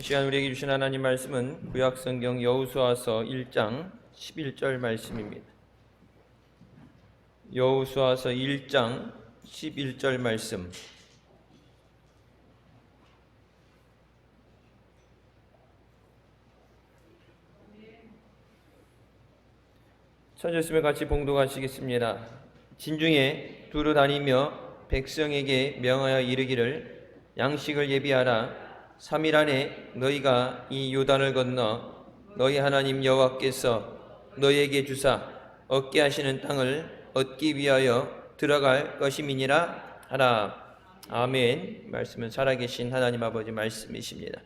시간 우리에게 주신 하나님 말씀은 구약성경 여호수아서 1장 11절 말씀입니다. 여호수아서 1장 11절 말씀. 찾으시면 같이 봉독하시겠습니다. 진중에 두루 다니며 백성에게 명하여 이르기를 양식을 예비하라. 3일 안에 너희가 이 요단을 건너 너희 하나님 여호와께서 너희에게 주사 얻게 하시는 땅을 얻기 위하여 들어갈 것임이니라 하라. 아멘. 말씀은 살아계신 하나님 아버지 말씀이십니다.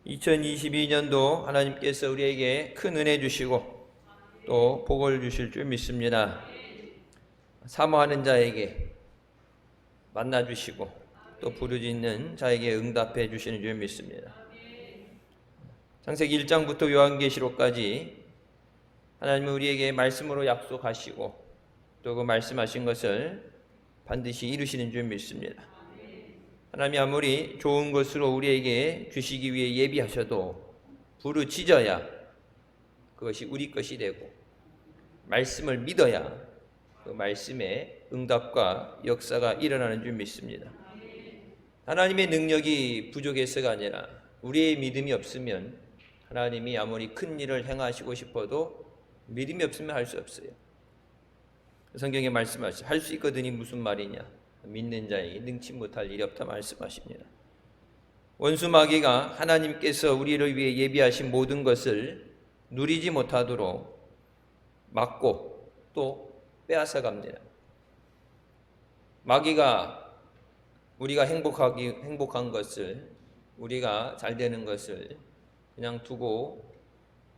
2022년도 하나님께서 우리에게 큰 은혜 주시고 또 복을 주실 줄 믿습니다. 사모하는 자에게 만나주시고 또 부르짖는 자에게 응답해 주시는 줄 믿습니다. 창세기 1장부터 요한계시록까지 하나님은 우리에게 말씀으로 약속하시고 또 그 말씀하신 것을 반드시 이루시는 줄 믿습니다. 하나님이 아무리 좋은 것으로 우리에게 주시기 위해 예비하셔도 부르짖어야 그것이 우리 것이 되고 말씀을 믿어야 그 말씀의 응답과 역사가 일어나는 줄 믿습니다. 하나님의 능력이 부족해서가 아니라 우리의 믿음이 없으면 하나님이 아무리 큰 일을 행하시고 싶어도 믿음이 없으면 할 수 없어요. 성경에 말씀하시죠. 할 수 있거든이 무슨 말이냐. 믿는 자에게 능치 못할 일이 없다 말씀하십니다. 원수 마귀가 하나님께서 우리를 위해 예비하신 모든 것을 누리지 못하도록 막고 또 빼앗아 갑니다. 마귀가 우리가 행복한 것을, 우리가 잘 되는 것을 그냥 두고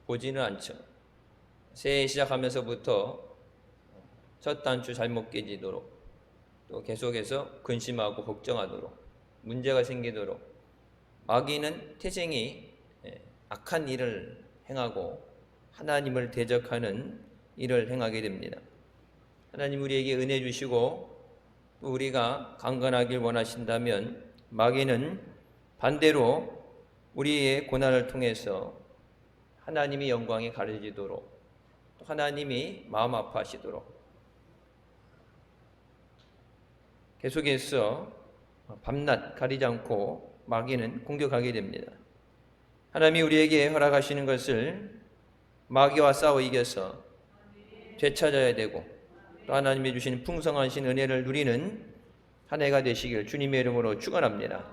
보지는 않죠. 새해 시작하면서부터 첫 단추 잘못 깨지도록 또 계속해서 근심하고 걱정하도록 문제가 생기도록 마귀는 태생이 악한 일을 행하고 하나님을 대적하는 일을 행하게 됩니다. 하나님 우리에게 은혜 주시고 우리가 강건하길 원하신다면 마귀는 반대로 우리의 고난을 통해서 하나님의 영광이 가려지도록 하나님이 마음 아파하시도록 계속해서 밤낮 가리지 않고 마귀는 공격하게 됩니다. 하나님이 우리에게 허락하시는 것을 마귀와 싸워 이겨서 되찾아야 되고 또 하나님이 주시는 풍성하신 은혜를 누리는 한 해가 되시길 주님의 이름으로 축원합니다.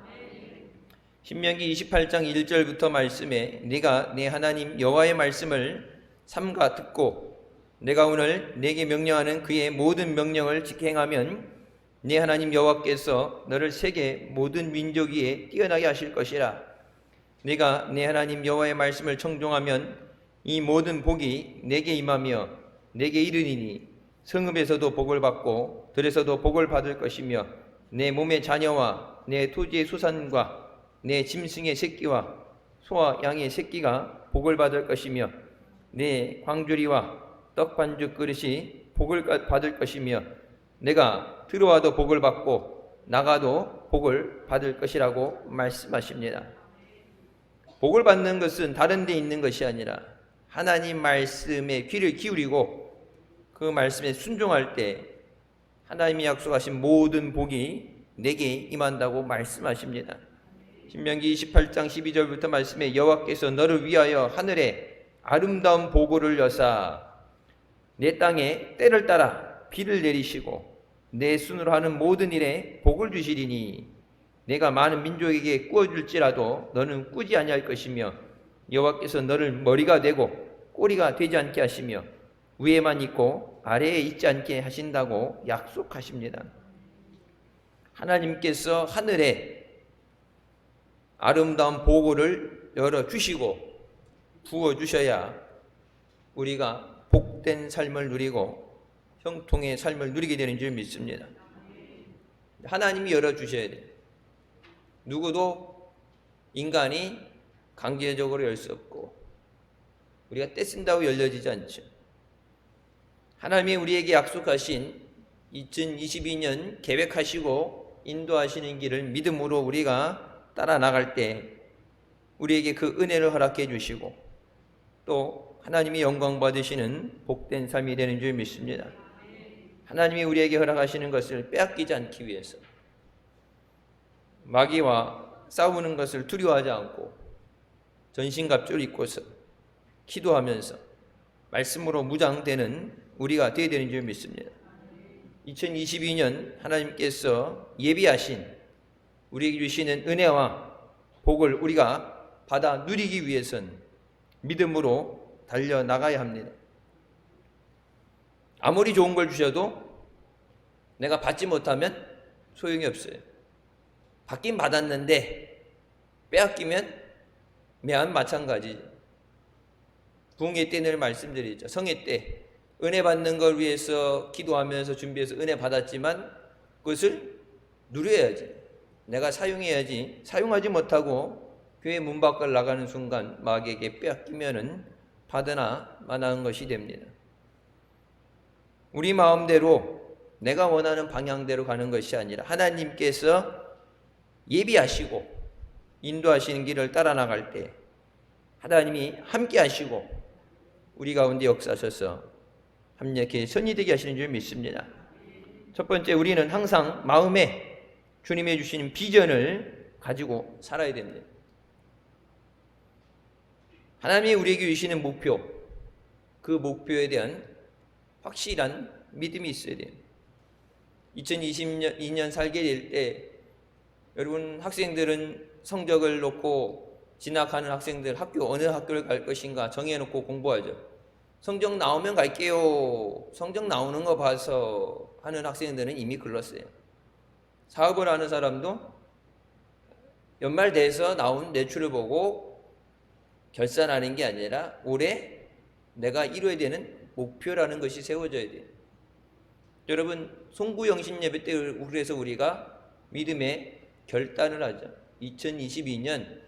신명기 28장 1절부터 말씀에 네가 네 하나님 여호와의 말씀을 삼가 듣고 내가 오늘 네게 명령하는 그의 모든 명령을 지켜 행하면 네 하나님 여호와께서 너를 세계 모든 민족 위에 뛰어나게 하실 것이라. 네가 네 하나님 여호와의 말씀을 청종하면 이 모든 복이 내게 임하며 내게 이르리니 성읍에서도 복을 받고 들에서도 복을 받을 것이며 내 몸의 자녀와 내 토지의 수산과 내 짐승의 새끼와 소와 양의 새끼가 복을 받을 것이며 내 광주리와 떡반죽 그릇이 복을 받을 것이며 내가 들어와도 복을 받고 나가도 복을 받을 것이라고 말씀하십니다. 복을 받는 것은 다른 데 있는 것이 아니라 하나님 말씀에 귀를 기울이고 그 말씀에 순종할 때 하나님이 약속하신 모든 복이 내게 임한다고 말씀하십니다. 신명기 28장 12절부터 말씀에 여호와께서 너를 위하여 하늘에 아름다운 보고를 여사 내 땅에 때를 따라 비를 내리시고 내 손으로 하는 모든 일에 복을 주시리니 내가 많은 민족에게 꾸어줄지라도 너는 꾸지 아니할 것이며 여호와께서 너를 머리가 되고 꼬리가 되지 않게 하시며 위에만 있고 아래에 있지 않게 하신다고 약속하십니다. 하나님께서 하늘에 아름다운 보고를 열어주시고 부어주셔야 우리가 복된 삶을 누리고 형통의 삶을 누리게 되는 줄 믿습니다. 하나님이 열어주셔야 돼요. 누구도 인간이 강제적으로 열 수 없고 우리가 떼쓴다고 열려지지 않죠. 하나님이 우리에게 약속하신 2022년 계획하시고 인도하시는 길을 믿음으로 우리가 따라 나갈 때 우리에게 그 은혜를 허락해 주시고 또 하나님이 영광 받으시는 복된 삶이 되는 줄 믿습니다. 하나님이 우리에게 허락하시는 것을 빼앗기지 않기 위해서 마귀와 싸우는 것을 두려워하지 않고 전신갑주를 입고서 기도하면서 말씀으로 무장되는 우리가 되어야 되는 줄 믿습니다. 2022년 하나님께서 예비하신 우리에게 주시는 은혜와 복을 우리가 받아 누리기 위해서는 믿음으로 달려나가야 합니다. 아무리 좋은 걸 주셔도 내가 받지 못하면 소용이 없어요. 받긴 받았는데 빼앗기면 매한 마찬가지죠. 부흥회 때 늘 말씀드리죠. 성회 때 은혜 받는 걸 위해서 기도하면서 준비해서 은혜 받았지만 그것을 누려야지. 내가 사용해야지. 사용하지 못하고 교회 문 밖을 나가는 순간 마귀에게 빼앗기면은 받으나 마나한 것이 됩니다. 우리 마음대로 내가 원하는 방향대로 가는 것이 아니라 하나님께서 예비하시고 인도하시는 길을 따라 나갈 때 하나님이 함께 하시고 우리 가운데 역사하셔서 합력해 선이 되게 하시는 줄 믿습니다. 첫 번째, 우리는 항상 마음에 주님이 주시는 비전을 가지고 살아야 됩니다. 하나님이 우리에게 주시는 목표, 그 목표에 대한 확실한 믿음이 있어야 돼요. 2022년 살게 될 때 여러분 학생들은 성적을 놓고 진학하는 학생들 학교 어느 학교를 갈 것인가 정해놓고 공부하죠. 성적 나오면 갈게요. 성적 나오는 거 봐서 하는 학생들은 이미 글렀어요. 사업을 하는 사람도 연말 돼서 나온 매출을 보고 결산하는 게 아니라 올해 내가 이뤄야 되는 목표라는 것이 세워져야 돼요. 여러분 송구영신 예배 때 그래서 우리가 믿음의 결단을 하죠. 2022년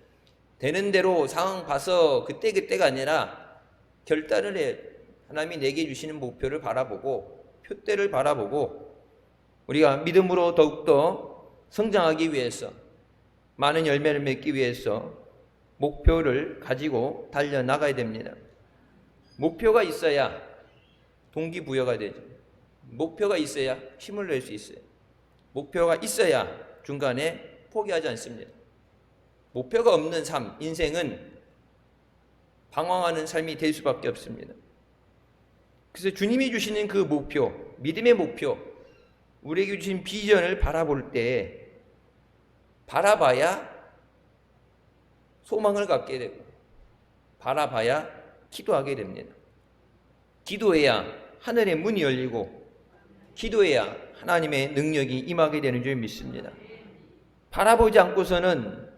되는 대로 상황 봐서 그때가 아니라 결단을 해야 돼요. 하나님이 내게 주시는 목표를 바라보고 표대를 바라보고 우리가 믿음으로 더욱더 성장하기 위해서 많은 열매를 맺기 위해서 목표를 가지고 달려나가야 됩니다. 목표가 있어야 동기부여가 되죠. 목표가 있어야 힘을 낼 수 있어요. 목표가 있어야 중간에 포기하지 않습니다. 목표가 없는 삶, 인생은 방황하는 삶이 될 수밖에 없습니다. 그래서 주님이 주시는 그 목표, 믿음의 목표, 우리에게 주신 비전을 바라볼 때 바라봐야 소망을 갖게 되고 바라봐야 기도하게 됩니다. 기도해야 하늘의 문이 열리고 기도해야 하나님의 능력이 임하게 되는 줄 믿습니다. 바라보지 않고서는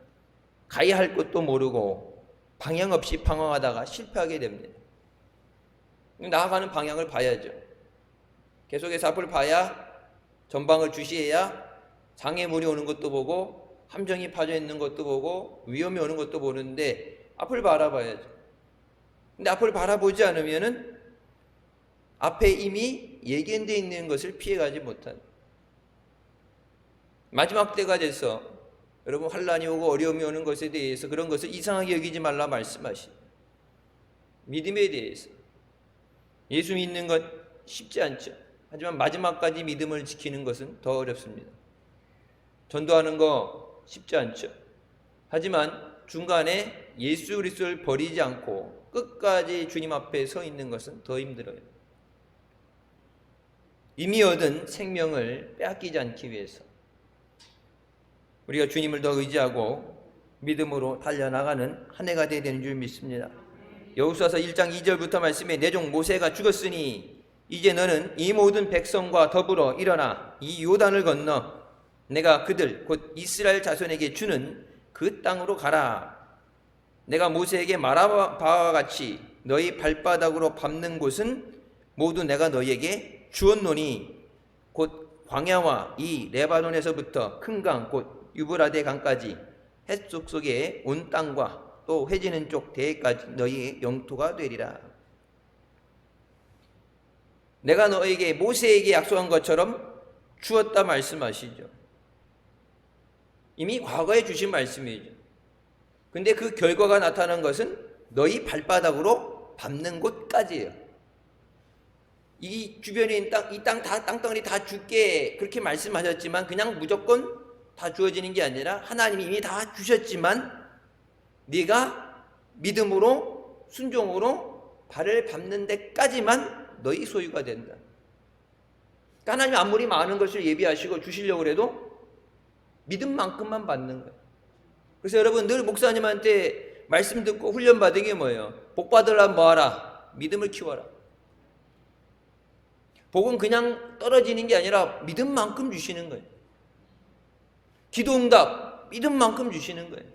가야 할 것도 모르고 방향 없이 방황하다가 실패하게 됩니다. 나아가는 방향을 봐야죠. 계속해서 앞을 봐야 전방을 주시해야 장애물이 오는 것도 보고 함정이 파져 있는 것도 보고 위험이 오는 것도 보는데 앞을 바라봐야죠. 근데 앞을 바라보지 않으면은 앞에 이미 예견되어 있는 것을 피해가지 못한 마지막 때가 돼서 여러분 환란이 오고 어려움이 오는 것에 대해서 그런 것을 이상하게 여기지 말라 말씀하신 믿음에 대해서 예수 믿는 것 쉽지 않죠. 하지만 마지막까지 믿음을 지키는 것은 더 어렵습니다. 전도하는 거 쉽지 않죠. 하지만 중간에 예수 그리스도를 버리지 않고 끝까지 주님 앞에 서 있는 것은 더 힘들어요. 이미 얻은 생명을 빼앗기지 않기 위해서 우리가 주님을 더 의지하고 믿음으로 달려나가는 한 해가 되어야 되는 줄 믿습니다. 여호수아서 1장 2절부터 말씀에 내 종 모세가 죽었으니 이제 너는 이 모든 백성과 더불어 일어나 이 요단을 건너 내가 그들 곧 이스라엘 자손에게 주는 그 땅으로 가라. 내가 모세에게 말한 바와 같이 너희 발바닥으로 밟는 곳은 모두 내가 너희에게 주었노니 곧 광야와 이 레바논에서부터 큰 강 곧 유브라데 강까지 햇속 속에 온 땅과 또 해지는 쪽 대해까지 너희의 영토가 되리라. 내가 너에게 모세에게 약속한 것처럼 주었다 말씀하시죠. 이미 과거에 주신 말씀이죠. 근데 그 결과가 나타난 것은 너희 발바닥으로 밟는 곳까지예요. 이 주변에 있는 땅덩어리 다 줄게 그렇게 말씀하셨지만 그냥 무조건 다 주어지는 게 아니라 하나님이 이미 다 주셨지만 네가 믿음으로 순종으로 발을 밟는 데까지만 너희 소유가 된다. 그러니까 하나님이 아무리 많은 것을 예비하시고 주시려고 해도 믿음만큼만 받는 거예요. 그래서 여러분 늘 목사님한테 말씀 듣고 훈련 받은 게 뭐예요? 복 받으려면 뭐하라? 믿음을 키워라. 복은 그냥 떨어지는 게 아니라 믿음만큼 주시는 거예요. 기도응답 믿음만큼 주시는 거예요.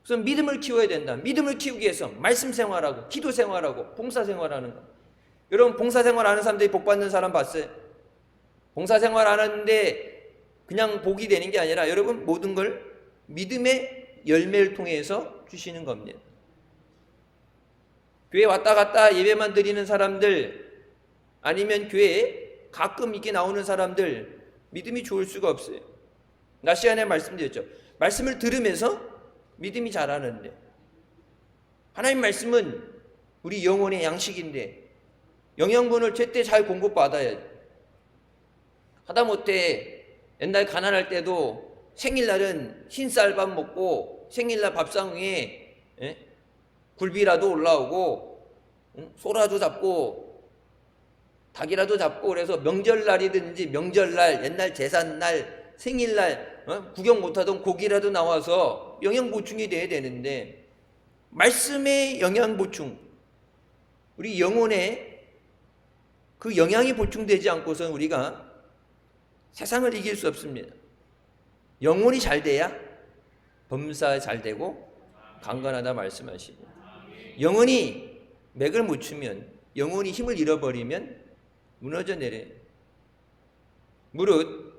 그래서 믿음을 키워야 된다. 믿음을 키우기 위해서 말씀 생활하고 기도 생활하고 봉사 생활하는 거. 여러분 봉사 생활하는 사람들이 복 받는 사람 봤어요? 봉사 생활 안 하는데 그냥 복이 되는 게 아니라 여러분 모든 걸 믿음의 열매를 통해서 주시는 겁니다. 교회 왔다 갔다 예배만 드리는 사람들 아니면 교회에 가끔 이렇게 나오는 사람들 믿음이 좋을 수가 없어요. 낮 시간에 말씀드렸죠. 말씀을 들으면서 믿음이 자라는데 하나님 말씀은 우리 영혼의 양식인데 영양분을 제때 잘 공급받아야죠. 하다못해 옛날 가난할 때도 생일날은 흰쌀밥 먹고 생일날 밥상 위에 굴비라도 올라오고 소라도 잡고 닭이라도 잡고 그래서 명절날이든지 명절날 옛날 제삿날 생일날 구경 못하던 고기라도 나와서 영양 보충이 돼야 되는데 말씀의 영양 보충 우리 영혼에 그 영양이 보충되지 않고서는 우리가 세상을 이길 수 없습니다. 영혼이 잘 돼야 범사 잘 되고 강건하다 말씀하십니다. 영혼이 맥을 못 추면 영혼이 힘을 잃어버리면 무너져 내려요. 무릇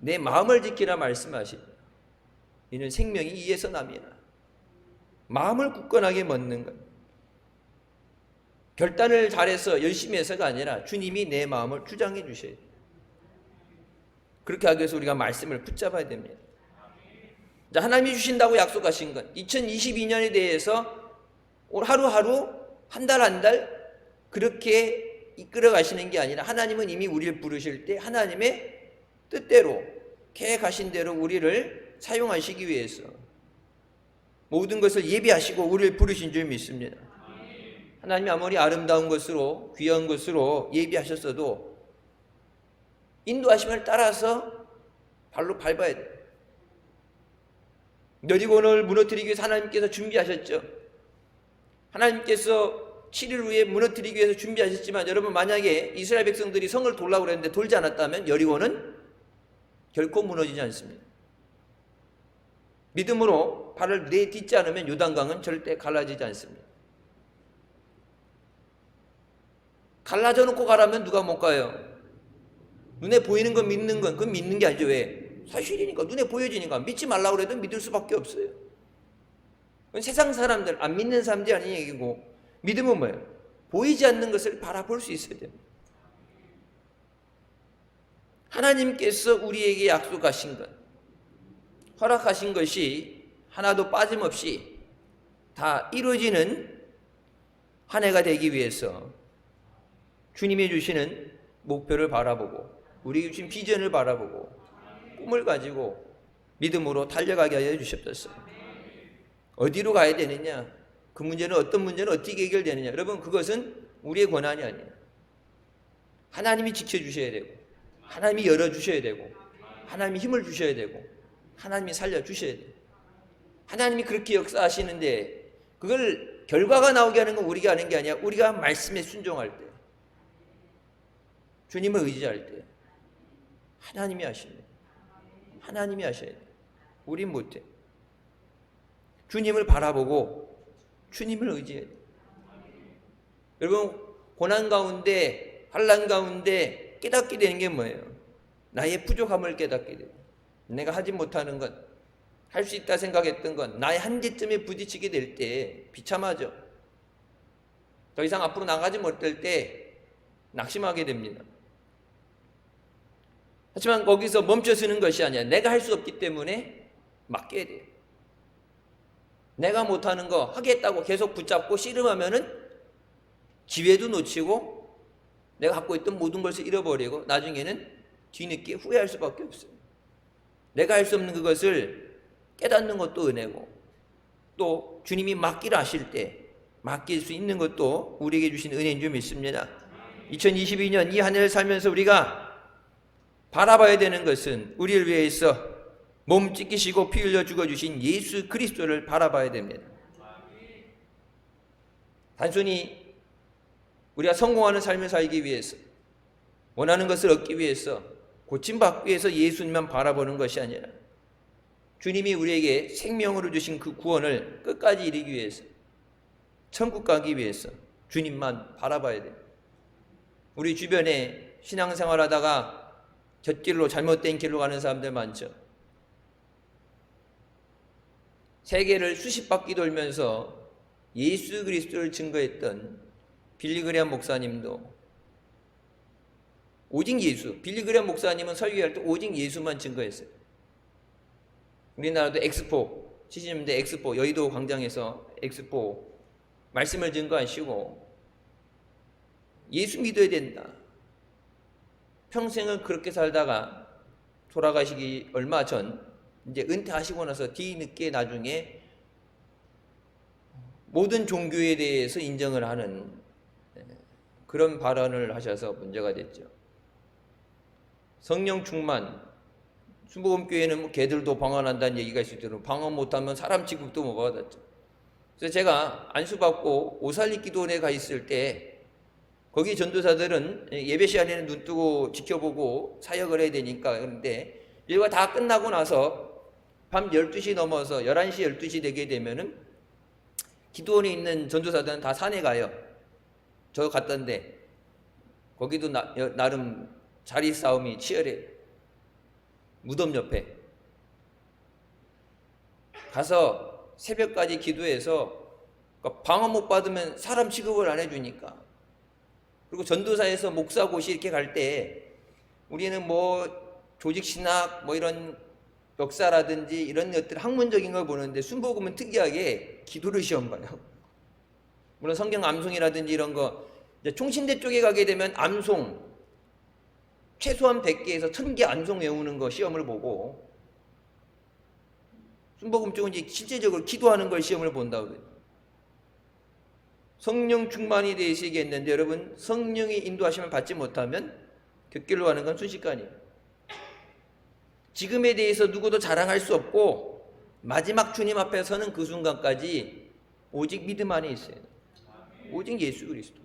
내 마음을 지키라 말씀하십니다. 이는 생명이 이에서 남이라. 마음을 굳건하게 먹는 것. 결단을 잘해서 열심히 해서가 아니라 주님이 내 마음을 주장해 주셔야 돼요. 그렇게 하기 위해서 우리가 말씀을 붙잡아야 됩니다. 자, 하나님이 주신다고 약속하신 것 2022년에 대해서 하루하루 한 달 한 달 그렇게 이끌어 가시는 게 아니라 하나님은 이미 우리를 부르실 때 하나님의 뜻대로 계획하신 대로 우리를 사용하시기 위해서 모든 것을 예비하시고 우리를 부르신 줄 믿습니다. 하나님이 아무리 아름다운 것으로 귀한 것으로 예비하셨어도 인도하심을 따라서 발로 밟아야 돼요. 여리고를 무너뜨리기 위해서 하나님께서 준비하셨죠. 하나님께서 7일 후에 무너뜨리기 위해서 준비하셨지만 여러분 만약에 이스라엘 백성들이 성을 돌라고 그랬는데 돌지 않았다면 여리고는 결코 무너지지 않습니다. 믿음으로 발을 내딛지 않으면 요단강은 절대 갈라지지 않습니다. 갈라져 놓고 가라면 누가 못 가요? 눈에 보이는 건 믿는 건 그건 믿는 게 아니죠. 왜? 사실이니까 눈에 보여지니까 믿지 말라고 그래도 믿을 수밖에 없어요. 그건 세상 사람들 안 믿는 사람들이 아닌 얘기고 믿음은 뭐예요? 보이지 않는 것을 바라볼 수 있어야 됩니다. 하나님께서 우리에게 약속하신 것 허락하신 것이 하나도 빠짐없이 다 이루어지는 한 해가 되기 위해서 주님이 주시는 목표를 바라보고 우리에게 주신 비전을 바라보고 꿈을 가지고 믿음으로 달려가게 하여 주셨어요. 어디로 가야 되느냐? 그 문제는 어떤 문제는 어떻게 해결되느냐? 여러분 그것은 우리의 권한이 아니에요. 하나님이 지켜주셔야 되고 하나님이 열어주셔야 되고 하나님이 힘을 주셔야 되고 하나님이 살려주셔야 돼요. 하나님이 그렇게 역사하시는데 그걸 결과가 나오게 하는 건 우리가 하는 게 아니야. 우리가 말씀에 순종할 때 주님을 의지할 때 하나님이 하십니다. 하나님이 하셔야 돼요. 우린 못해. 주님을 바라보고 주님을 의지해야 돼요. 여러분 고난 가운데 환난 가운데 깨닫게 되는 게 뭐예요? 나의 부족함을 깨닫게 돼요. 내가 하지 못하는 것, 할 수 있다 생각했던 것, 나의 한계점에 부딪히게 될 때 비참하죠. 더 이상 앞으로 나가지 못할 때 낙심하게 됩니다. 하지만 거기서 멈춰서는 것이 아니야. 내가 할 수 없기 때문에 맡겨야 돼요. 내가 못하는 거 하겠다고 계속 붙잡고 씨름하면은 기회도 놓치고 내가 갖고 있던 모든 것을 잃어버리고 나중에는 뒤늦게 후회할 수밖에 없어요. 내가 할 수 없는 그것을 깨닫는 것도 은혜고, 또 주님이 맡기라 하실 때 맡길 수 있는 것도 우리에게 주신 은혜인 줄 믿습니다. 2022년 이 한 해를 살면서 우리가 바라봐야 되는 것은 우리를 위해서 몸 찢기시고 피 흘려 죽어주신 예수 그리스도를 바라봐야 됩니다. 단순히 우리가 성공하는 삶을 살기 위해서, 원하는 것을 얻기 위해서, 고침받기 위해서 예수님만 바라보는 것이 아니라 주님이 우리에게 생명으로 주신 그 구원을 끝까지 이루기 위해서, 천국 가기 위해서 주님만 바라봐야 돼요. 우리 주변에 신앙생활하다가 곁길로 잘못된 길로 가는 사람들 많죠. 세계를 수십 바퀴 돌면서 예수 그리스도를 증거했던 빌리그레암 목사님도 오직 예수, 빌리그레암 목사님은 설교할 때 오직 예수만 증거했어요. 우리나라도 엑스포, 70년대 엑스포, 여의도 광장에서 엑스포 말씀을 증거하시고 예수 믿어야 된다. 평생을 그렇게 살다가 돌아가시기 얼마 전 이제 은퇴하시고 나서 뒤늦게 나중에 모든 종교에 대해서 인정을 하는 그런 발언을 하셔서 문제가 됐죠. 성령 충만, 순복음교회는 뭐 개들도 방언한다는 얘기가 있을 때로 방언 못하면 사람 취급도 못 받았죠. 그래서 제가 안수받고 오살리 기도원에 가 있을 때 거기 전도사들은 예배 시간에는 눈 뜨고 지켜보고 사역을 해야 되니까, 그런데 일과 다 끝나고 나서 밤 12시 넘어서 11시, 12시 되게 되면은 기도원에 있는 전도사들은 다 산에 가요. 저 갔던데 거기도 나름 자리 싸움이 치열해요. 무덤 옆에 가서 새벽까지 기도해서, 그러니까 방언 못 받으면 사람 취급을 안 해주니까. 그리고 전도사에서 목사고시 이렇게 갈 때 우리는 뭐 조직신학 뭐 이런 역사라든지 이런 것들 학문적인 걸 보는데 순복음은 특이하게 기도를 시험 봐요. 물론 성경 암송이라든지 이런 거, 이제 총신대 쪽에 가게 되면 암송 최소한 100개에서 1000개 암송 외우는 거 시험을 보고, 순복음 쪽은 이제 실제적으로 기도하는 걸 시험을 본다고 그래요. 성령 충만이 되시겠는데 여러분, 성령의 인도하심을 받지 못하면 곁길로 가는 건 순식간이에요. 지금에 대해서 누구도 자랑할 수 없고 마지막 주님 앞에 서는 그 순간까지 오직 믿음 안에 있어요. 오직 예수 그리스도.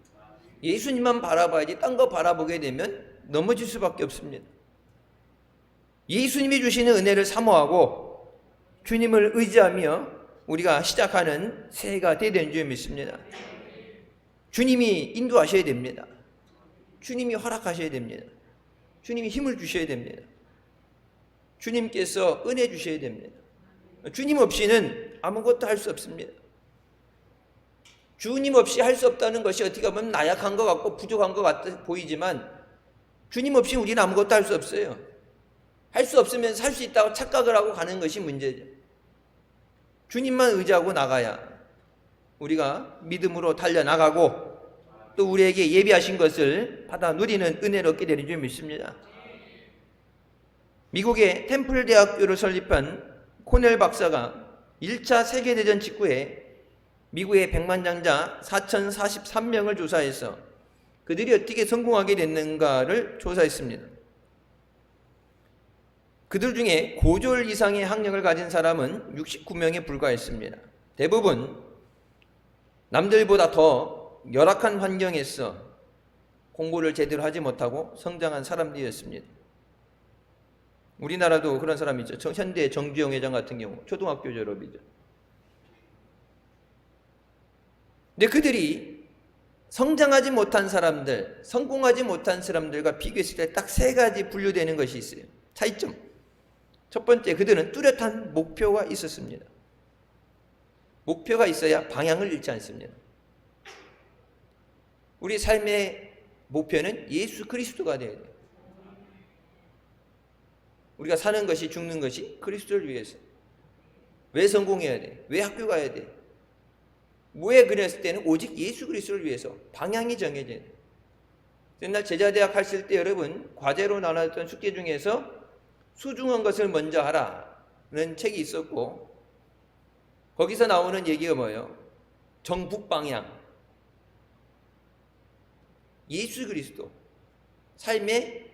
예수님만 바라봐야지 딴 거 바라보게 되면 넘어질 수밖에 없습니다. 예수님이 주시는 은혜를 사모하고 주님을 의지하며 우리가 시작하는 새해가 되는 줄 믿습니다. 주님이 인도하셔야 됩니다. 주님이 허락하셔야 됩니다. 주님이 힘을 주셔야 됩니다. 주님께서 은혜 주셔야 됩니다. 주님 없이는 아무것도 할 수 없습니다. 주님 없이 할 수 없다는 것이 어떻게 보면 나약한 것 같고 부족한 것 같아 보이지만, 주님 없이 우리는 아무것도 할 수 없어요. 할 수 없으면 살 수 있다고 착각을 하고 가는 것이 문제죠. 주님만 의지하고 나가야 우리가 믿음으로 달려나가고 또 우리에게 예비하신 것을 받아 누리는 은혜를 얻게 되는 줄 믿습니다. 미국의 템플 대학교를 설립한 코넬 박사가 1차 세계대전 직후에 미국의 백만장자 4043명을 조사해서 그들이 어떻게 성공하게 됐는가를 조사했습니다. 그들 중에 고졸 이상의 학력을 가진 사람은 69명에 불과했습니다. 대부분 남들보다 더 열악한 환경에서 공부를 제대로 하지 못하고 성장한 사람들이었습니다. 우리나라도 그런 사람이 있죠. 현대 정주영 회장 같은 경우 초등학교 졸업이죠. 근데 그들이 성장하지 못한 사람들, 성공하지 못한 사람들과 비교했을 때 딱 세 가지 분류되는 것이 있어요. 차이점. 첫 번째, 그들은 뚜렷한 목표가 있었습니다. 목표가 있어야 방향을 잃지 않습니다. 우리 삶의 목표는 예수 그리스도가 되어야 돼요. 우리가 사는 것이 죽는 것이 그리스도를 위해서. 왜 성공해야 돼? 왜 학교 가야 돼? 왜 그랬을 때는 오직 예수 그리스도를 위해서 방향이 정해져야 돼. 옛날 제자대학 하실 때 여러분 과제로 나눴던 숙제 중에서 소중한 것을 먼저 하라는 책이 있었고, 거기서 나오는 얘기가 뭐예요? 정북 방향. 예수 그리스도. 삶에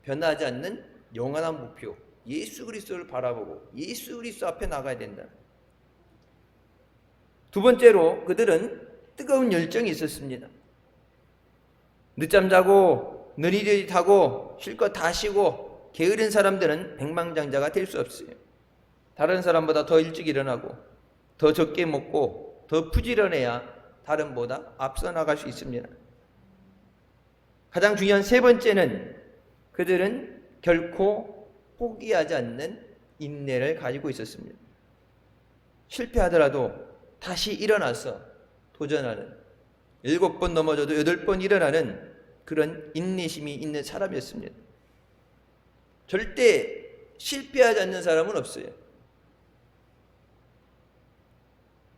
변하지 않는 영원한 목표. 예수 그리스도를 바라보고 예수 그리스도 앞에 나가야 된다. 두 번째로 그들은 뜨거운 열정이 있었습니다. 늦잠 자고 느리느리 타고 실컷 다 쉬고 게으른 사람들은 백만장자가 될 수 없어요. 다른 사람보다 더 일찍 일어나고 더 적게 먹고 더 부지런해야 다른보다 앞서 나갈 수 있습니다. 가장 중요한 세 번째는 그들은 결코 포기하지 않는 인내를 가지고 있었습니다. 실패하더라도 다시 일어나서 도전하는, 7번 넘어져도 8번 일어나는 그런 인내심이 있는 사람이었습니다. 절대 실패하지 않는 사람은 없어요.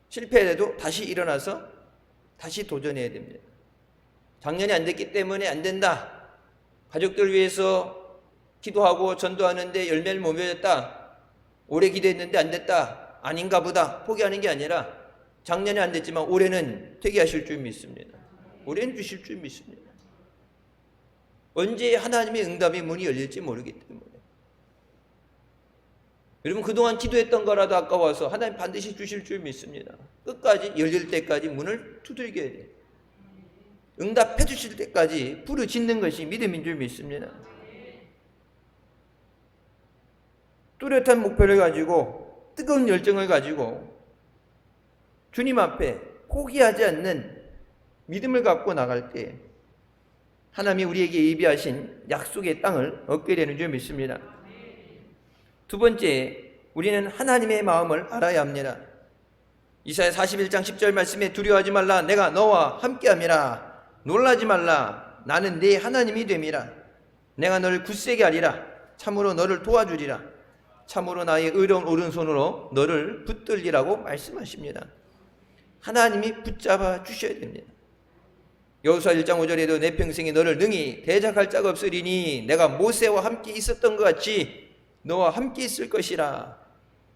실패해도 다시 일어나서 다시 도전해야 됩니다. 작년에 안 됐기 때문에 안 된다. 가족들 위해서 기도하고 전도하는데 열매를 못 맺었다. 오래 기도했는데 안 됐다. 아닌가 보다. 포기하는 게 아니라 작년에 안 됐지만 올해는 되게 하실 줄 믿습니다. 올해는 주실 줄 믿습니다. 언제 하나님의 응답의 문이 열릴지 모르기 때문에. 여러분 그동안 기도했던 거라도 아까워서 하나님 반드시 주실 줄 믿습니다. 끝까지 열릴 때까지 문을 두들겨야 돼요. 응답해 주실 때까지 부르짖는 것이 믿음인 줄 믿습니다. 뚜렷한 목표를 가지고 뜨거운 열정을 가지고 주님 앞에 포기하지 않는 믿음을 갖고 나갈 때 하나님이 우리에게 예비하신 약속의 땅을 얻게 되는 줄 믿습니다. 두 번째, 우리는 하나님의 마음을 알아야 합니다. 이사야 41장 10절 말씀에 두려워하지 말라. 내가 너와 함께함이라. 놀라지 말라. 나는 네 하나님이 됨이라. 내가 너를 굳세게 하리라. 참으로 너를 도와주리라. 참으로 나의 의로운 오른손으로 너를 붙들리라고 말씀하십니다. 하나님이 붙잡아 주셔야 됩니다. 여호수아 1장 5절에도 내 평생에 너를 능히 대적할 자가 없으리니 내가 모세와 함께 있었던 것 같이 너와 함께 있을 것이라.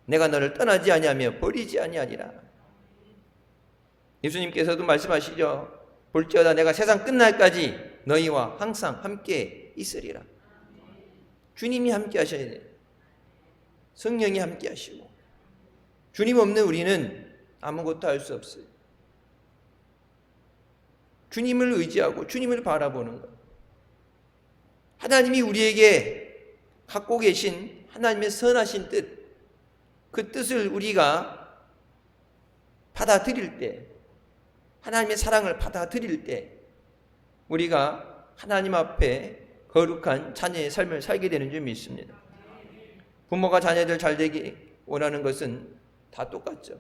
내가 너를 떠나지 아니하며 버리지 아니하리라. 예수님께서도 말씀하시죠. 볼지어다 내가 세상 끝날까지 너희와 항상 함께 있으리라. 주님이 함께 하셔야 돼요. 성령이 함께 하시고. 주님 없는 우리는 아무것도 할 수 없어요. 주님을 의지하고 주님을 바라보는 것. 하나님이 우리에게 갖고 계신 하나님의 선하신 뜻, 그 뜻을 우리가 받아들일 때, 하나님의 사랑을 받아들일 때 우리가 하나님 앞에 거룩한 자녀의 삶을 살게 되는 줄 믿습니다. 부모가 자녀들 잘 되기 원하는 것은 다 똑같죠.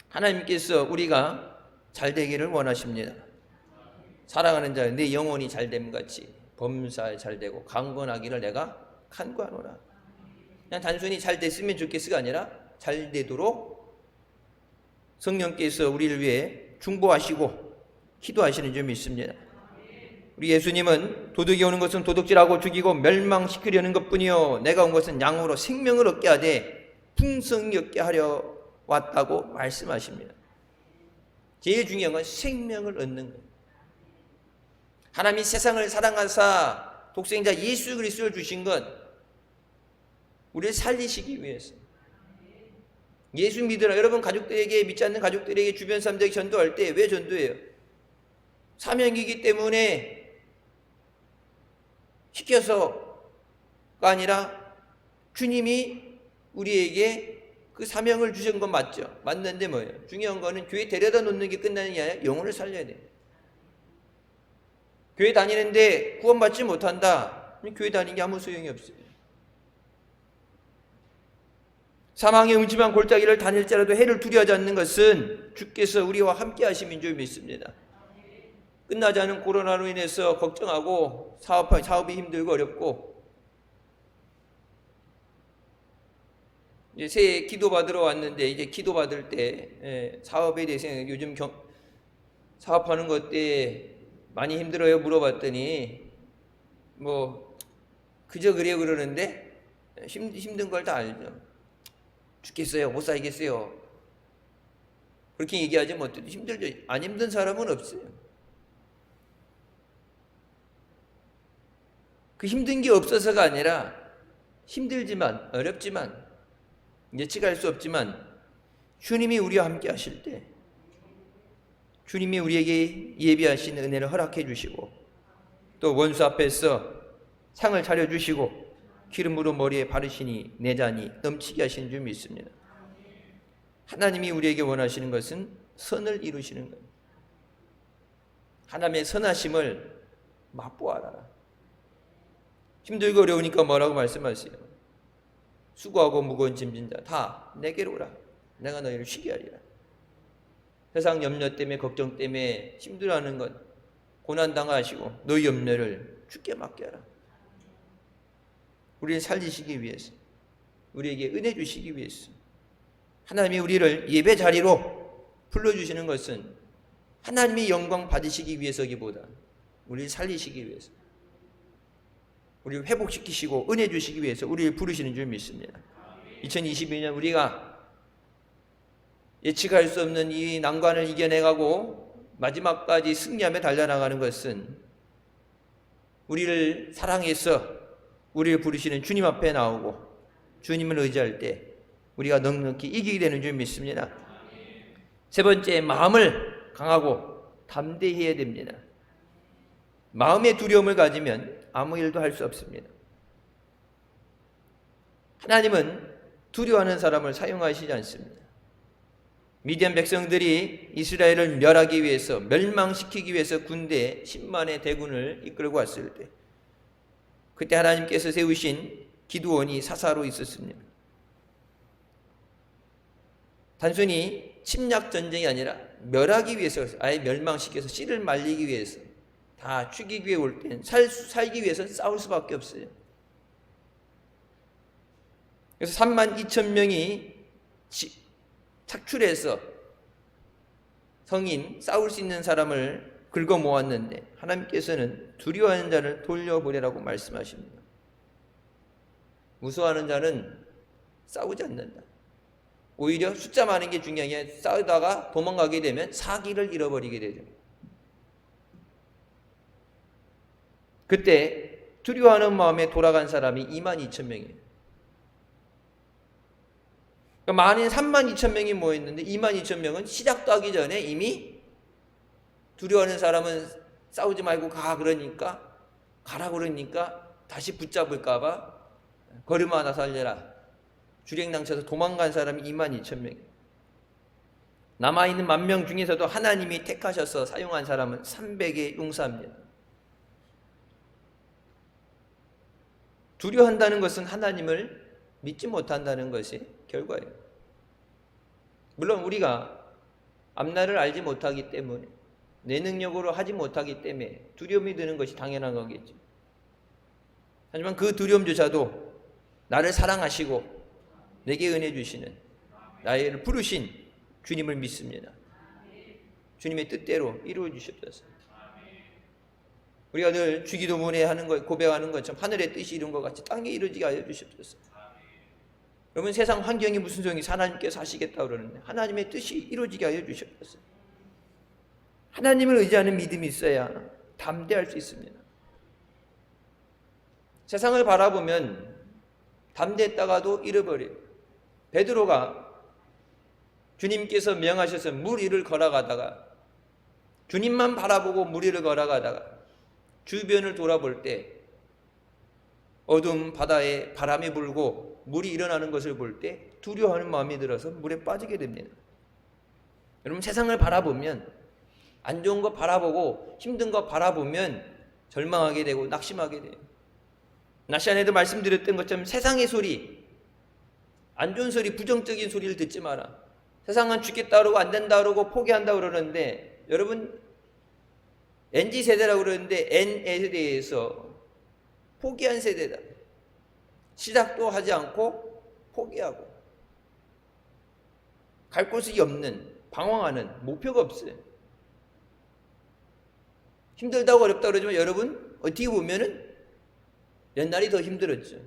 하나님께서 우리가 잘 되기를 원하십니다. 사랑하는 자, 내 영혼이 잘됨 같이 범사에 잘 되고 강건하기를 내가 간구하노라. 그냥 단순히 잘 됐으면 좋겠어가 아니라 잘 되도록 성령께서 우리를 위해 중보하시고 기도하시는 줄 믿습니다. 우리 예수님은 도둑이 오는 것은 도둑질하고 죽이고 멸망시키려는 것뿐이요 내가 온 것은 양으로 생명을 얻게 하되 풍성히 얻게 하려 왔다고 말씀하십니다. 제일 중요한 건 생명을 얻는 거예요. 하나님이 세상을 사랑하사 독생자 예수 그리스도를 주신 것 우리를 살리시기 위해서. 예수 믿으라. 여러분 가족들에게, 믿지 않는 가족들에게, 주변 사람들에게 전도할 때 왜 전도해요? 사명이기 때문에 시켜서가 아니라 주님이 우리에게 그 사명을 주신 건 맞죠. 맞는데 뭐예요? 중요한 거는 교회 데려다 놓는 게 끝나는 게 아니라 영혼을 살려야 돼요. 교회 다니는데 구원받지 못한다. 교회 다니는 게 아무 소용이 없어요. 사망의 음침한 골짜기를 다닐지라도 해를 두려워하지 않는 것은 주께서 우리와 함께 하심인 줄 믿습니다. 끝나지 않은 코로나로 인해서 걱정하고 사업이 힘들고 어렵고 이제 새해 기도 받으러 왔는데 이제 기도 받을 때 사업에 대해서 요즘 사업하는 것 때 많이 힘들어요 물어봤더니 뭐 그저 그래요 그러는데 힘든 걸 다 알죠. 죽겠어요, 못 살겠어요. 그렇게 얘기하지 못해도 힘들죠. 안 힘든 사람은 없어요. 그 힘든 게 없어서가 아니라 힘들지만 어렵지만 예측할 수 없지만 주님이 우리와 함께 하실 때 주님이 우리에게 예비하신 은혜를 허락해 주시고 또 원수 앞에서 상을 차려주시고 기름으로 머리에 바르시니 내자니 넘치게 하시는 줄 믿습니다. 하나님이 우리에게 원하시는 것은 선을 이루시는 거예요. 하나님의 선하심을 맛보아라. 힘들고 어려우니까 뭐라고 말씀하세요? 수고하고 무거운 짐진 자 다 내게로 오라. 내가 너희를 쉬게 하리라. 세상 염려 때문에 걱정 때문에 힘들어하는 것 고난당하시고 너희 염려를 주께 맡게 하라. 우리를 살리시기 위해서 우리에게 은혜 주시기 위해서 하나님이 우리를 예배 자리로 불러주시는 것은 하나님이 영광 받으시기 위해서기보다 우리를 살리시기 위해서 우리를 회복시키시고 은혜 주시기 위해서 우리를 부르시는 줄 믿습니다. 2022년 우리가 예측할 수 없는 이 난관을 이겨내가고 마지막까지 승리하며 달려나가는 것은 우리를 사랑해서 우리를 부르시는 주님 앞에 나오고 주님을 의지할 때 우리가 넉넉히 이기게 되는 줄 믿습니다. 세 번째, 마음을 강하고 담대히 해야 됩니다. 마음의 두려움을 가지면 아무 일도 할 수 없습니다. 하나님은 두려워하는 사람을 사용하시지 않습니다. 미디안 백성들이 이스라엘을 멸하기 위해서 멸망시키기 위해서 군대 10만의 대군을 이끌고 왔을 때 그때 하나님께서 세우신 기드온이 사사로 있었습니다. 단순히 침략 전쟁이 아니라 멸하기 위해서 아예 멸망시켜서 씨를 말리기 위해서 다 죽이기 위해 올 때는 살기 위해서는 싸울 수밖에 없어요. 그래서 3만 2천 명이 착출해서 성인 싸울 수 있는 사람을 긁어 모았는데 하나님께서는 두려워하는 자를 돌려보내라고 말씀하십니다. 무서워하는 자는 싸우지 않는다. 오히려 숫자 많은 게 중요한 게 싸우다가 도망가게 되면 사기를 잃어버리게 되죠. 그때 두려워하는 마음에 돌아간 사람이 2만 2천 명이에요. 그러니까 만인 3만 2천 명이 모였는데 2만 2천 명은 시작도 하기 전에 이미 두려워하는 사람은 싸우지 말고 가라 그러니까 다시 붙잡을까 봐 걸음 하나 살려라. 주랭낭쳐서 도망간 사람이 2만 2천 명. 남아있는 10,000명 중에서도 하나님이 택하셔서 사용한 사람은 300의 용사입니다. 두려워한다는 것은 하나님을 믿지 못한다는 것이 결과예요. 물론 우리가 앞날을 알지 못하기 때문에 내 능력으로 하지 못하기 때문에 두려움이 드는 것이 당연한 거겠죠. 하지만 그 두려움조차도 나를 사랑하시고 내게 은혜 주시는 나를 부르신 주님을 믿습니다. 주님의 뜻대로 이루어 주시옵소서. 우리가 늘 주기도문에 하는 것, 고백하는 것처럼 하늘의 뜻이 이룬 것 같이 땅에 이루어지게 하여 주시옵소서. 여러분 세상 환경이 무슨 소용이 하나님께서 하시겠다고 그러는데 하나님의 뜻이 이루어지게 하여 주시옵소서. 하나님을 의지하는 믿음이 있어야 담대할 수 있습니다. 세상을 바라보면 담대했다가도 잃어버려요. 베드로가 주님께서 명하셔서 물 위를 걸어가다가 주님만 바라보고 물 위를 걸어가다가 주변을 돌아볼 때 어두운 바다에 바람이 불고 물이 일어나는 것을 볼 때 두려워하는 마음이 들어서 물에 빠지게 됩니다. 여러분 세상을 바라보면 안 좋은 거 바라보고 힘든 거 바라보면 절망하게 되고 낙심하게 돼요. 낮 시간에도 말씀드렸던 것처럼 세상의 소리, 안 좋은 소리, 부정적인 소리를 듣지 마라. 세상은 죽겠다 그러고 안 된다 그러고 포기한다 그러는데 여러분 NG세대라고 그러는데 N에 대해서 포기한 세대다. 시작도 하지 않고 포기하고 갈 곳이 없는, 방황하는, 목표가 없어요. 힘들다고 어렵다고 그러지만 여러분 어떻게 보면은 옛날이 더 힘들었죠.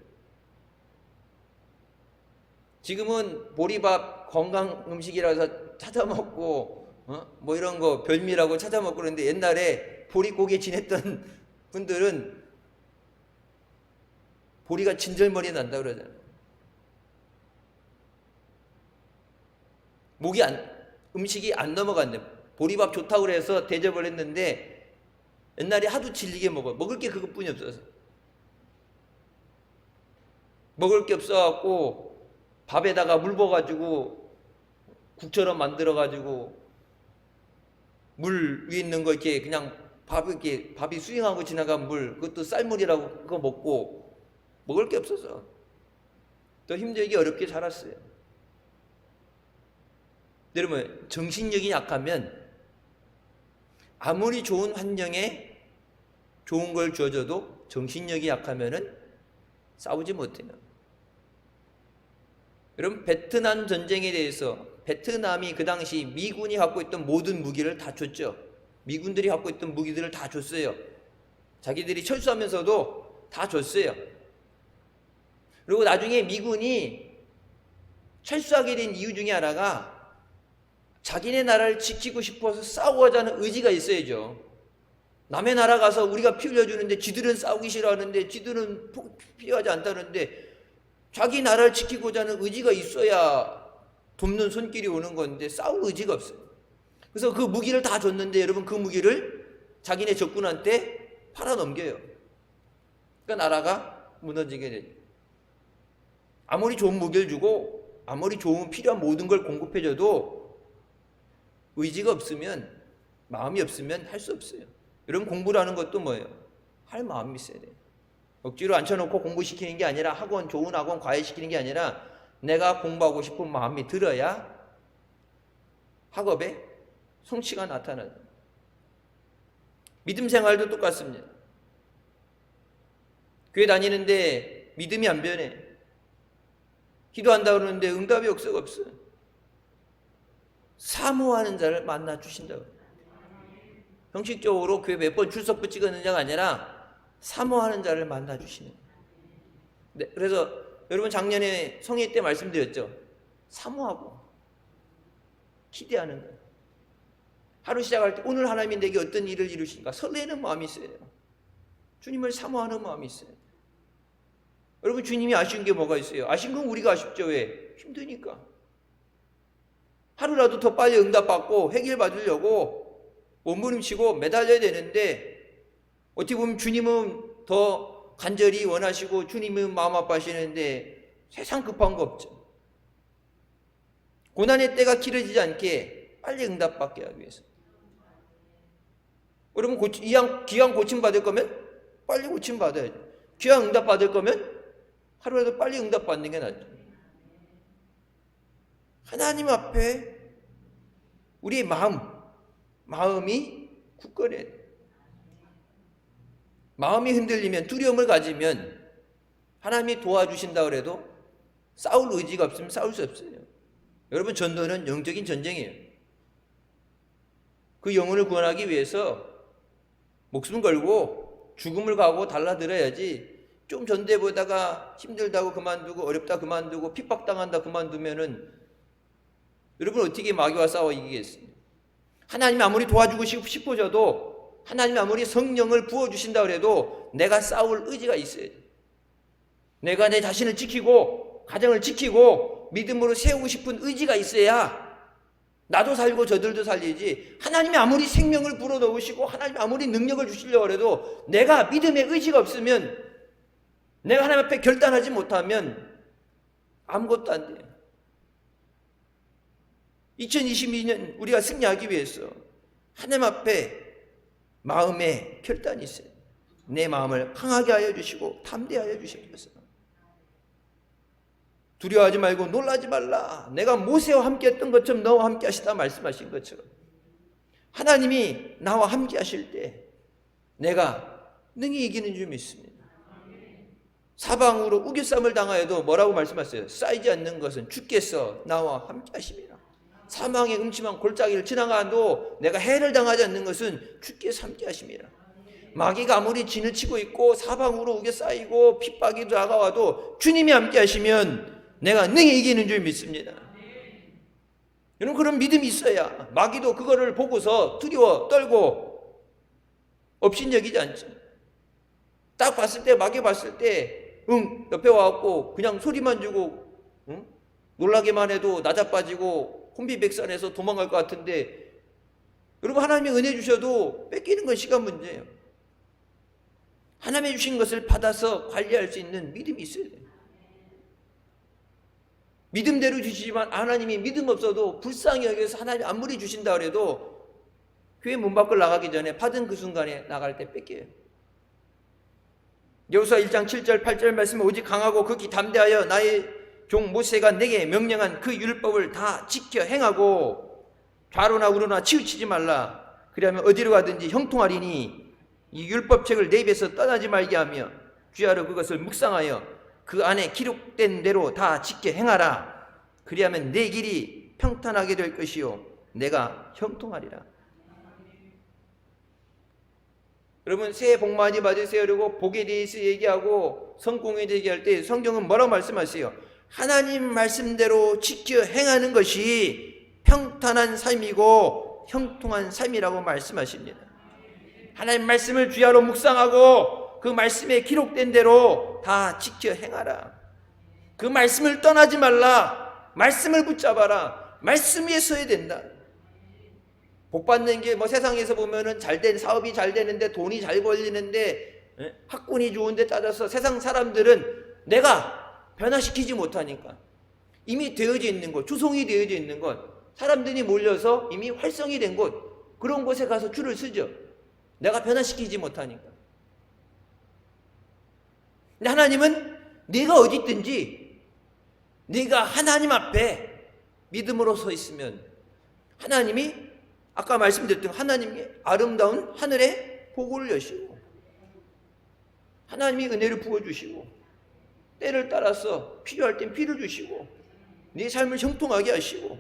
지금은 보리밥 건강 음식이라서 찾아 먹고 뭐 이런 거 별미라고 찾아 먹고 그러는데 옛날에 보릿고기에 지냈던 분들은 보리가 진절머리 난다 그러잖아요. 음식이 안 넘어간대. 보리밥 좋다고 그래서 대접을 했는데 옛날에 하도 질리게 먹을 게 그것뿐이 없어서. 먹을 게 없어갖고 밥에다가 물 부어가지고 국처럼 만들어가지고 물 위에 있는 거 이렇게 그냥 밥이 수행하고 지나간 물, 그것도 쌀물이라고 그거 먹고 먹을 게 없어서 더 힘들게 어렵게 살았어요. 여러분, 정신력이 약하면 아무리 좋은 환경에 좋은 걸 주어줘도 정신력이 약하면은 싸우지 못해요. 여러분, 베트남 전쟁에 대해서 베트남이 그 당시 미군이 갖고 있던 모든 무기를 다 줬죠. 미군들이 갖고 있던 무기들을 다 줬어요. 자기들이 철수하면서도 다 줬어요. 그리고 나중에 미군이 철수하게 된 이유 중에 하나가 자기네 나라를 지키고 싶어서 싸우자는 의지가 있어야죠. 남의 나라 가서 우리가 피 흘려주는데 지들은 싸우기 싫어하는데 지들은 필요하지 않다는데 자기 나라를 지키고자 하는 의지가 있어야 돕는 손길이 오는 건데 싸울 의지가 없어요. 그래서 그 무기를 다 줬는데 여러분 그 무기를 자기네 적군한테 팔아넘겨요. 그러니까 나라가 무너지게 되죠. 아무리 좋은 무기를 주고 아무리 좋은 필요한 모든 걸 공급해줘도 의지가 없으면, 마음이 없으면 할 수 없어요. 여러분 공부를 하는 것도 뭐예요? 할 마음이 있어야 돼요. 억지로 앉혀놓고 공부시키는 게 아니라 좋은 학원 과외시키는 게 아니라 내가 공부하고 싶은 마음이 들어야 학업에 성취가 나타나요. 믿음 생활도 똑같습니다. 교회 다니는데 믿음이 안 변해. 기도한다고 그러는데 응답이 없어요. 사모하는 자를 만나 주신다고. 형식적으로 교회 몇 번 출석부 찍었느냐가 아니라 사모하는 자를 만나 주시는. 네, 그래서 여러분 작년에 성회 때 말씀드렸죠. 사모하고 기대하는 거예요. 하루 시작할 때 오늘 하나님이 내게 어떤 일을 이루실까 설레는 마음이 있어요. 주님을 사모하는 마음이 있어요. 여러분 주님이 아쉬운 게 뭐가 있어요? 아쉬운 건 우리가 아쉽죠. 왜? 힘드니까. 하루라도 더 빨리 응답받고 해결받으려고 몸부림치고 매달려야 되는데 어떻게 보면 주님은 더 간절히 원하시고 주님은 마음 아파하시는데 세상 급한 거 없죠. 고난의 때가 길어지지 않게 빨리 응답받게 하기 위해서. 여러분 기왕 고침받을 거면 빨리 고침받아야죠. 기왕 응답받을 거면 하루라도 빨리 응답받는 게 낫죠. 하나님 앞에 우리의 마음이 굳건해야 돼요. 마음이 흔들리면 두려움을 가지면 하나님이 도와주신다고 해도 싸울 의지가 없으면 싸울 수 없어요. 여러분 전도는 영적인 전쟁이에요. 그 영혼을 구원하기 위해서 목숨 걸고 죽음을 가고 달라들어야지 좀 전도해보다가 힘들다고 그만두고 어렵다 그만두고 핍박당한다 그만두면은 여러분 어떻게 마귀와 싸워 이기겠어요? 하나님이 아무리 도와주고 싶어져도 하나님이 아무리 성령을 부어주신다고 해도 내가 싸울 의지가 있어야죠. 내가 내 자신을 지키고 가정을 지키고 믿음으로 세우고 싶은 의지가 있어야 나도 살고 저들도 살리지. 하나님이 아무리 생명을 불어넣으시고 하나님이 아무리 능력을 주시려고 해도 내가 믿음의 의지가 없으면 내가 하나님 앞에 결단하지 못하면 아무것도 안 돼요. 2022년 우리가 승리하기 위해서 하나님 앞에 마음에 결단이 있어요. 내 마음을 강하게 하여 주시고 담대하여 주시옵소서. 두려워하지 말고 놀라지 말라. 내가 모세와 함께 했던 것처럼 너와 함께 하시다 말씀하신 것처럼 하나님이 나와 함께 하실 때 내가 능히 이기는 줄 믿습니다. 사방으로 우겨쌈을 당하여도 뭐라고 말씀하셨어요? 쌓이지 않는 것은 주께서 나와 함께 하심이라. 사망의 음침한 골짜기를 지나가도 내가 해를 당하지 않는 것은 주께서 함께 하심이라. 마귀가 아무리 진을 치고 있고 사방으로 우겨 쌓이고 핍박이 다가와도 주님이 함께 하시면 내가 능히 이기는 줄 믿습니다. 여러분, 그런 믿음이 있어야 마귀도 그거를 보고서 두려워 떨고 업신여기지 않죠. 딱 봤을 때, 마귀 봤을 때 옆에 와갖고 그냥 소리만 주고 놀라기만 해도 나자빠지고 혼비백산해서 도망갈 것 같은데, 여러분, 하나님이 은혜 주셔도 뺏기는 건 시간 문제예요. 하나님이 주신 것을 받아서 관리할 수 있는 믿음이 있어야 돼요. 믿음대로 주시지만 하나님이 믿음 없어도 불쌍히 여기서 하나님이 아무리 주신다 그래도 교회 문 밖을 나가기 전에 받은 그 순간에 나갈 때 뺏겨요. 여호수아 1장 7절 8절 말씀은 오직 강하고 극히 담대하여 나의 종 모세가 내게 명령한 그 율법을 다 지켜 행하고 좌로나 우로나 치우치지 말라. 그리하면 어디로 가든지 형통하리니 이 율법책을 내 입에서 떠나지 말게 하며 주야로 그것을 묵상하여 그 안에 기록된 대로 다 지켜 행하라. 그리하면 내 길이 평탄하게 될 것이요 내가 형통하리라. 여러분, 새해 복 많이 받으세요. 그리고 복에 대해서 얘기하고 성공에 대해서 얘기할 때 성경은 뭐라고 말씀하세요? 하나님 말씀대로 지켜 행하는 것이 평탄한 삶이고 형통한 삶이라고 말씀하십니다. 하나님 말씀을 주야로 묵상하고 그 말씀에 기록된 대로 다 지켜 행하라. 그 말씀을 떠나지 말라. 말씀을 붙잡아라. 말씀 위에 서야 된다. 복 받는 게 뭐 세상에서 보면은 잘된 사업이 잘 되는데 돈이 잘 벌리는데 학군이 좋은데 따져서 세상 사람들은 내가 변화시키지 못하니까 이미 되어져 있는 곳, 조성이 되어져 있는 곳, 사람들이 몰려서 이미 활성이 된 곳, 그런 곳에 가서 줄을 서죠. 내가 변화시키지 못하니까. 근데 하나님은 네가 어디 있든지 네가 하나님 앞에 믿음으로 서 있으면 하나님이 아까 말씀드렸던 하나님의 아름다운 하늘에 복을 여시고 하나님이 은혜를 부어주시고 때를 따라서 필요할 땐 피를 주시고 네 삶을 형통하게 하시고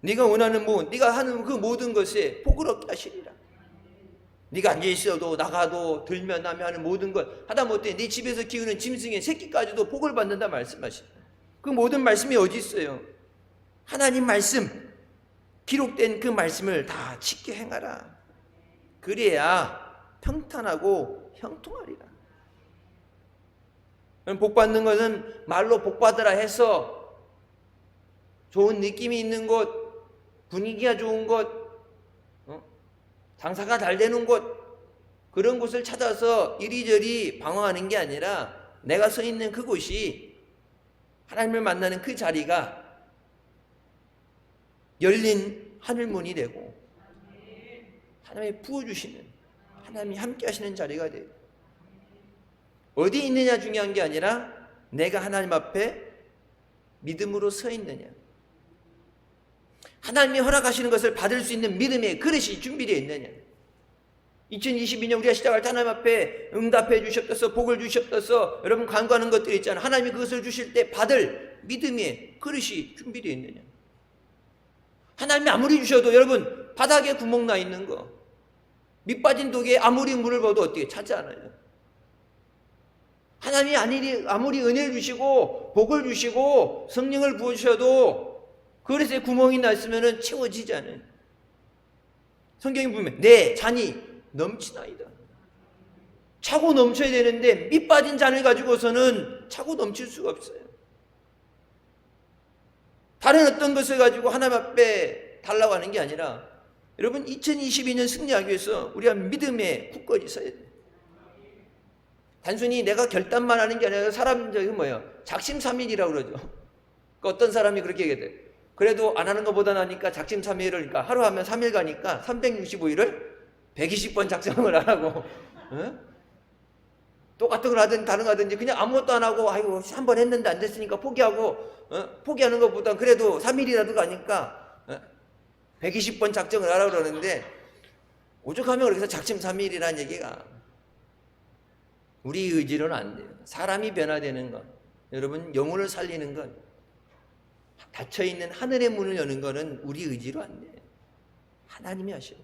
네가 원하는 네가 하는 그 모든 것에 복을 얻게 하시리라. 네가 앉아있어도 나가도 들면 나면 하는 모든 것 하다못해 네 집에서 키우는 짐승의 새끼까지도 복을 받는다 말씀하십니다. 그 모든 말씀이 어디 있어요? 하나님 말씀, 기록된 그 말씀을 다 지켜 행하라. 그래야 평탄하고 형통하리라. 복 받는 것은 말로 복 받으라 해서 좋은 느낌이 있는 곳, 분위기가 좋은 곳, 장사가 잘 되는 곳, 그런 곳을 찾아서 이리저리 방황하는 게 아니라 내가 서 있는 그곳이 하나님을 만나는 그 자리가 열린 하늘문이 되고 하나님이 부어주시는, 하나님이 함께 하시는 자리가 돼요. 어디 있느냐 중요한 게 아니라 내가 하나님 앞에 믿음으로 서 있느냐, 하나님이 허락하시는 것을 받을 수 있는 믿음의 그릇이 준비되어 있느냐. 2022년 우리가 시작할 때 하나님 앞에 응답해 주셨어서 복을 주셨어서 여러분 간구하는 것들이 있잖아요. 하나님이 그것을 주실 때 받을 믿음의 그릇이 준비되어 있느냐. 하나님이 아무리 주셔도 여러분 바닥에 구멍 나 있는 거, 밑 빠진 독에 아무리 물을 부어도 어떻게 차지 않아요. 하나님이 아무리 은혜를 주시고 복을 주시고 성령을 부어주셔도 그릇에 구멍이 났으면 채워지지 않아요. 성경이 보면 내 잔이 넘치나이다. 차고 넘쳐야 되는데 밑 빠진 잔을 가지고서는 차고 넘칠 수가 없어요. 다른 어떤 것을 가지고 하나님 앞에 달라고 하는 게 아니라 여러분 2022년 승리하기 위해서 우리가 믿음에 굳건히 서야 돼요. 단순히 내가 결단만 하는 게 아니라 사람적인 작심삼일이라고 그러죠. 그러니까 어떤 사람이 그렇게 얘기해요. 그래도 안 하는 것보다 나니까 작심삼일을, 그러니까 하루 하면 3일 가니까 365일을 120번 작정을 안 하고 똑같은 걸 하든지 다른 거 하든지 그냥 아무것도 안 하고 아이고 한 번 했는데 안 됐으니까 포기하고 포기하는 것보다 그래도 3일이라도 가니까 120번 작정을 하라고 그러는데 오죽하면 그래서 작심삼일이라는 얘기가 우리 의지로는 안 돼요. 사람이 변화되는 것, 여러분 영혼을 살리는 것, 닫혀있는 하늘의 문을 여는 것은 우리 의지로 안 돼. 하나님이 하셔요.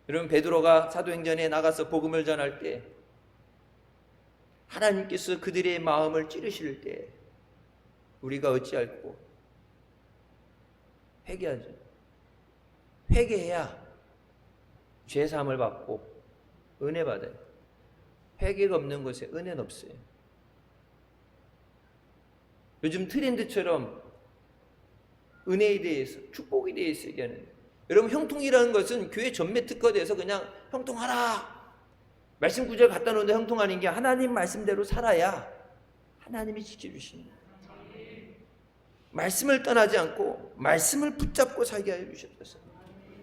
여러분, 베드로가 사도행전에 나가서 복음을 전할 때 하나님께서 그들의 마음을 찌르실 때 우리가 어찌할꼬? 회개하죠. 회개해야 죄사함을 받고 은혜 받아요. 회개가 없는 곳에 은혜는 없어요. 요즘 트렌드처럼 은혜에 대해서, 축복에 대해서 얘기하는, 여러분, 형통이라는 것은 교회 전매 특화돼서 그냥 형통하라 말씀 구절 갖다 놓는데 형통하는 게 하나님 말씀대로 살아야 하나님이 지켜주시는 거예요. 말씀을 떠나지 않고 말씀을 붙잡고 살게 하여 주셨어요.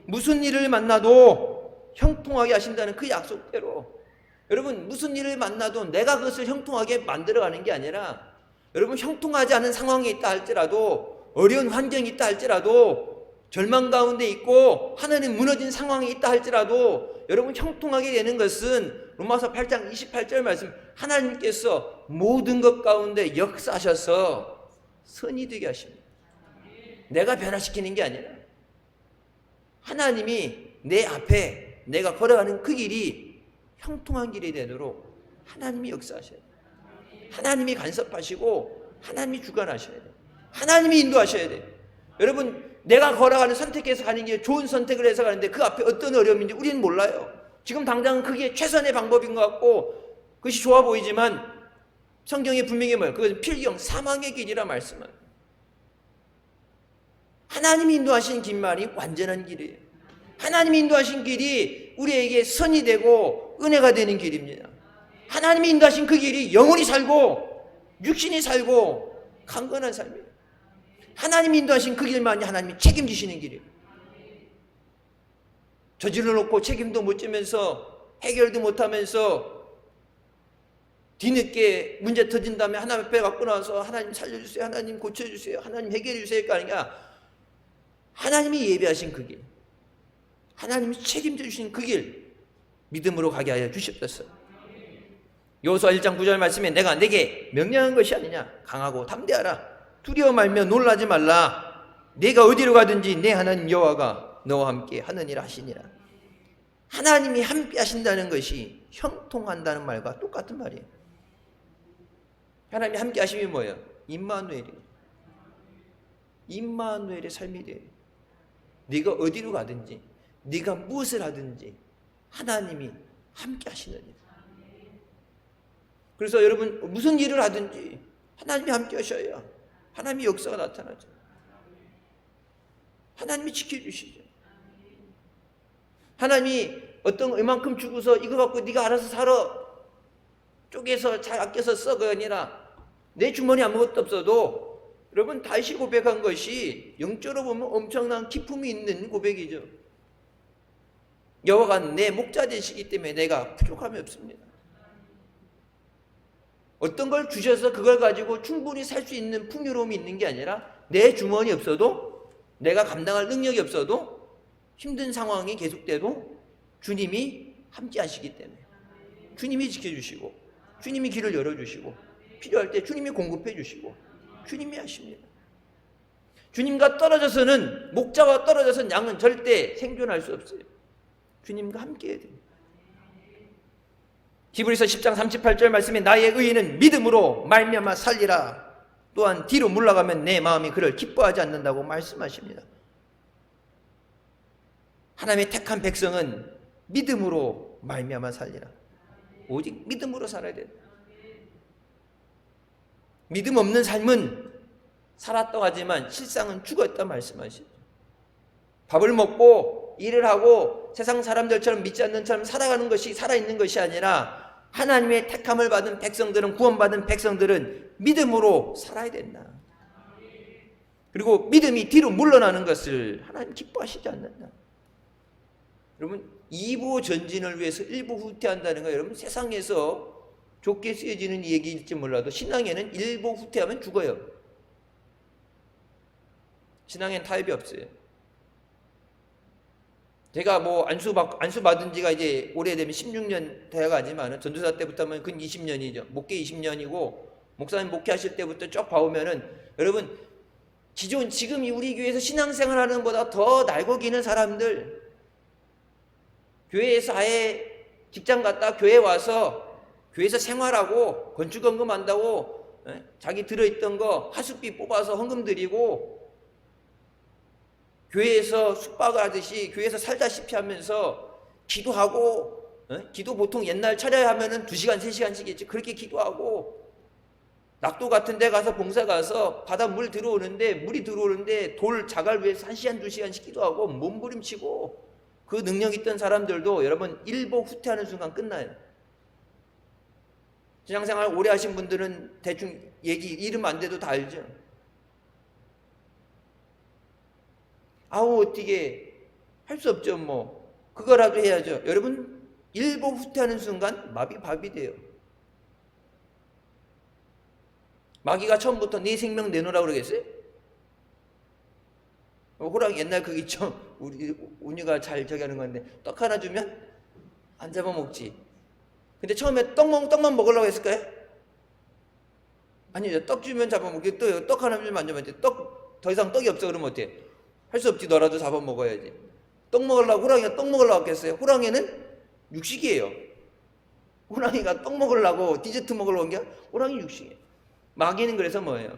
무슨 일을 만나도 형통하게 하신다는 그 약속대로, 여러분, 무슨 일을 만나도 내가 그것을 형통하게 만들어가는 게 아니라, 여러분, 형통하지 않은 상황이 있다 할지라도, 어려운 환경이 있다 할지라도, 절망 가운데 있고 하늘이 무너진 상황이 있다 할지라도, 여러분, 형통하게 되는 것은 로마서 8장 28절 말씀, 하나님께서 모든 것 가운데 역사하셔서 선이 되게 하십니다. 내가 변화시키는 게 아니라 하나님이 내 앞에 내가 걸어가는 그 길이 형통한 길이 되도록 하나님이 역사하셔야 돼요. 하나님이 간섭하시고 하나님이 주관하셔야 돼요. 하나님이 인도하셔야 돼요. 여러분, 내가 걸어가는 선택해서 가는 게 좋은 선택을 해서 가는데 그 앞에 어떤 어려움인지 우리는 몰라요. 지금 당장은 그게 최선의 방법인 것 같고 그것이 좋아 보이지만 성경에 분명히 뭐예요? 그것은 필경 사망의 길이라 말씀은, 하나님이 인도하신 길만이 완전한 길이에요. 하나님이 인도하신 길이 우리에게 선이 되고 은혜가 되는 길입니다. 하나님이 인도하신 그 길이 영혼이 살고 육신이 살고 강건한 삶이에요. 하나님이 인도하신 그 길만이 하나님이 책임지시는 길이에요. 저질러 놓고 책임도 못 지면서 해결도 못하면서 뒤늦게 문제 터진 다음에 하나님 앞에 갖고 나와서 하나님 살려주세요, 하나님 고쳐주세요, 하나님 해결해주세요 가 아니라 하나님이 예배하신 그 길, 하나님이 책임져 주신 그 길 믿음으로 가게 하여 주시옵소서. 여호수아 1장 9절 말씀에 내가 내게 명령한 것이 아니냐, 강하고 담대하라, 두려워 말며 놀라지 말라, 내가 어디로 가든지 내 하나님 여호와가 너와 함께 하느니라 하시니라. 하나님이 함께 하신다는 것이 형통한다는 말과 똑같은 말이에요. 하나님이 함께 하심이 뭐예요? 임마누엘이에요. 임마누엘의 삶이 돼요. 네가 어디로 가든지 네가 무엇을 하든지 하나님이 함께 하시느니라. 그래서 여러분, 무슨 일을 하든지 하나님이 함께 하셔야 하나님의 역사가 나타나죠. 하나님이 지켜주시죠. 하나님이 어떤 이만큼 주고서 이거 갖고 네가 알아서 살아 쪼개서 잘 아껴서 써, 그게 아니라 내 주머니 아무것도 없어도, 여러분, 다윗이 고백한 것이 영적으로 보면 엄청난 기품이 있는 고백이죠. 여호와가 내 목자 되시기 때문에 내가 부족함이 없습니다. 어떤 걸 주셔서 그걸 가지고 충분히 살 수 있는 풍요로움이 있는 게 아니라 내 주머니 없어도, 내가 감당할 능력이 없어도, 힘든 상황이 계속돼도 주님이 함께 하시기 때문에 주님이 지켜주시고 주님이 길을 열어주시고 필요할 때 주님이 공급해 주시고 주님이 하십니다. 주님과 떨어져서는, 목자와 떨어져서는 양은 절대 생존할 수 없어요. 주님과 함께 해야 됩니다. 히브리서 10장 38절 말씀에 나의 의인은 믿음으로 말미암아 살리라, 또한 뒤로 물러가면 내 마음이 그를 기뻐하지 않는다고 말씀하십니다. 하나님의 택한 백성은 믿음으로 말미암아 살리라. 오직 믿음으로 살아야 돼요. 믿음 없는 삶은 살았다고 하지만 실상은 죽었다 말씀하시죠. 밥을 먹고 일을 하고 세상 사람들처럼 믿지 않는 사람 살아가는 것이 살아있는 것이 아니라 하나님의 택함을 받은 백성들은, 구원받은 백성들은 믿음으로 살아야 된다. 그리고 믿음이 뒤로 물러나는 것을 하나님 기뻐하시지 않는다. 여러분, 2부 전진을 위해서 1부 후퇴한다는 거, 여러분, 세상에서 좋게 쓰여지는 얘기일지 몰라도 신앙에는 1부 후퇴하면 죽어요. 신앙엔 타협이 없어요. 제가 뭐 안수 받은 지가 이제 오래되면 16년 돼가지만 전도사 때부터 하면 근 20년이죠. 목회 20년이고 목사님 목회하실 때부터 쭉 봐오면은 여러분, 지금 우리 교회에서 신앙생활하는 것보다 더 날고 기는 사람들, 교회에서 아예 직장 갔다 교회 와서 교회에서 생활하고 건축헌금 한다고 자기 들어있던 거 하숙비 뽑아서 헌금 드리고 교회에서 숙박을 하듯이 교회에서 살다시피 하면서 기도하고, 기도 보통 옛날 차려야 하면은 2시간 3시간씩이지, 그렇게 기도하고 낙도 같은 데 가서 봉사 가서 바다 물이 들어오는데 돌 자갈 위에서 1시간 2시간씩 기도하고 몸부림치고, 그 능력 있던 사람들도 여러분 일복 후퇴하는 순간 끝나요. 신앙생활 오래 하신 분들은 대충 이름 안 돼도 다 알죠. 아우 어떻게 할 수 없죠. 뭐 그거라도 해야죠. 여러분 일복 후퇴하는 순간 마비밥이 돼요. 마귀가 처음부터 네 생명 내놓으라고 그러겠어요? 호랑이 옛날 그거 있죠. 우리 운이가 잘 저기 하는 건데 떡 하나 주면 안 잡아먹지. 근데 처음에 떡만 먹으려고 했을까요? 아니죠. 떡 주면 잡아먹지. 또 떡 하나 주면 안 잡아먹지. 더 이상 떡이 없어 그러면 어때? 할 수 없지. 너라도 잡아먹어야지. 호랑이가 떡 먹으려고 했겠어요? 호랑이는 육식이에요. 호랑이가 떡 먹으려고 디저트 먹으려고 온 게 호랑이 육식이에요. 마귀는 그래서 뭐예요?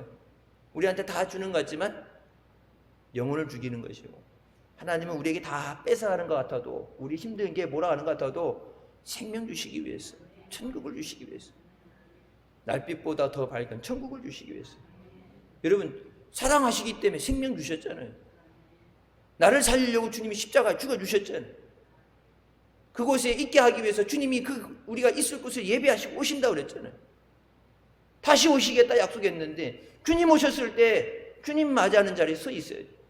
우리한테 다 주는 것 같지만 영혼을 죽이는 것이고, 하나님은 우리에게 다 뺏어가는 것 같아도, 우리 힘든 게 몰아가는 것 같아도 생명 주시기 위해서, 천국을 주시기 위해서, 날빛보다 더 밝은 천국을 주시기 위해서. 여러분 사랑하시기 때문에 생명 주셨잖아요. 나를 살리려고 주님이 십자가에 죽어주셨잖아요. 그곳에 있게 하기 위해서 주님이 우리가 있을 곳을 예배하시고 오신다고 그랬잖아요. 다시 오시겠다 약속했는데 주님 오셨을 때 주님 맞이하는 자리에 서 있어야죠.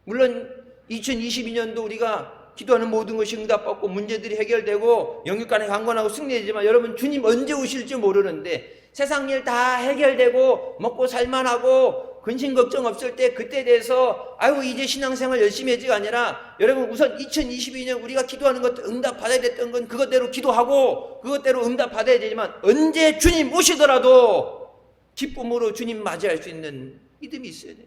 물론 2022년도 우리가 기도하는 모든 것이 응답받고 문제들이 해결되고 영육간에 강건하고 승리되지만, 여러분 주님 언제 오실지 모르는데 세상 일 다 해결되고 먹고 살만하고 근심 걱정 없을 때 그때 대해서 아이고 이제 신앙생활 열심히 해지가 아니라, 여러분 우선 2022년 우리가 기도하는 것 응답 받아야 됐던 건 그것대로 기도하고 그것대로 응답 받아야 되지만, 언제 주님 오시더라도 기쁨으로 주님 맞이할 수 있는 믿음이 있어야 돼요.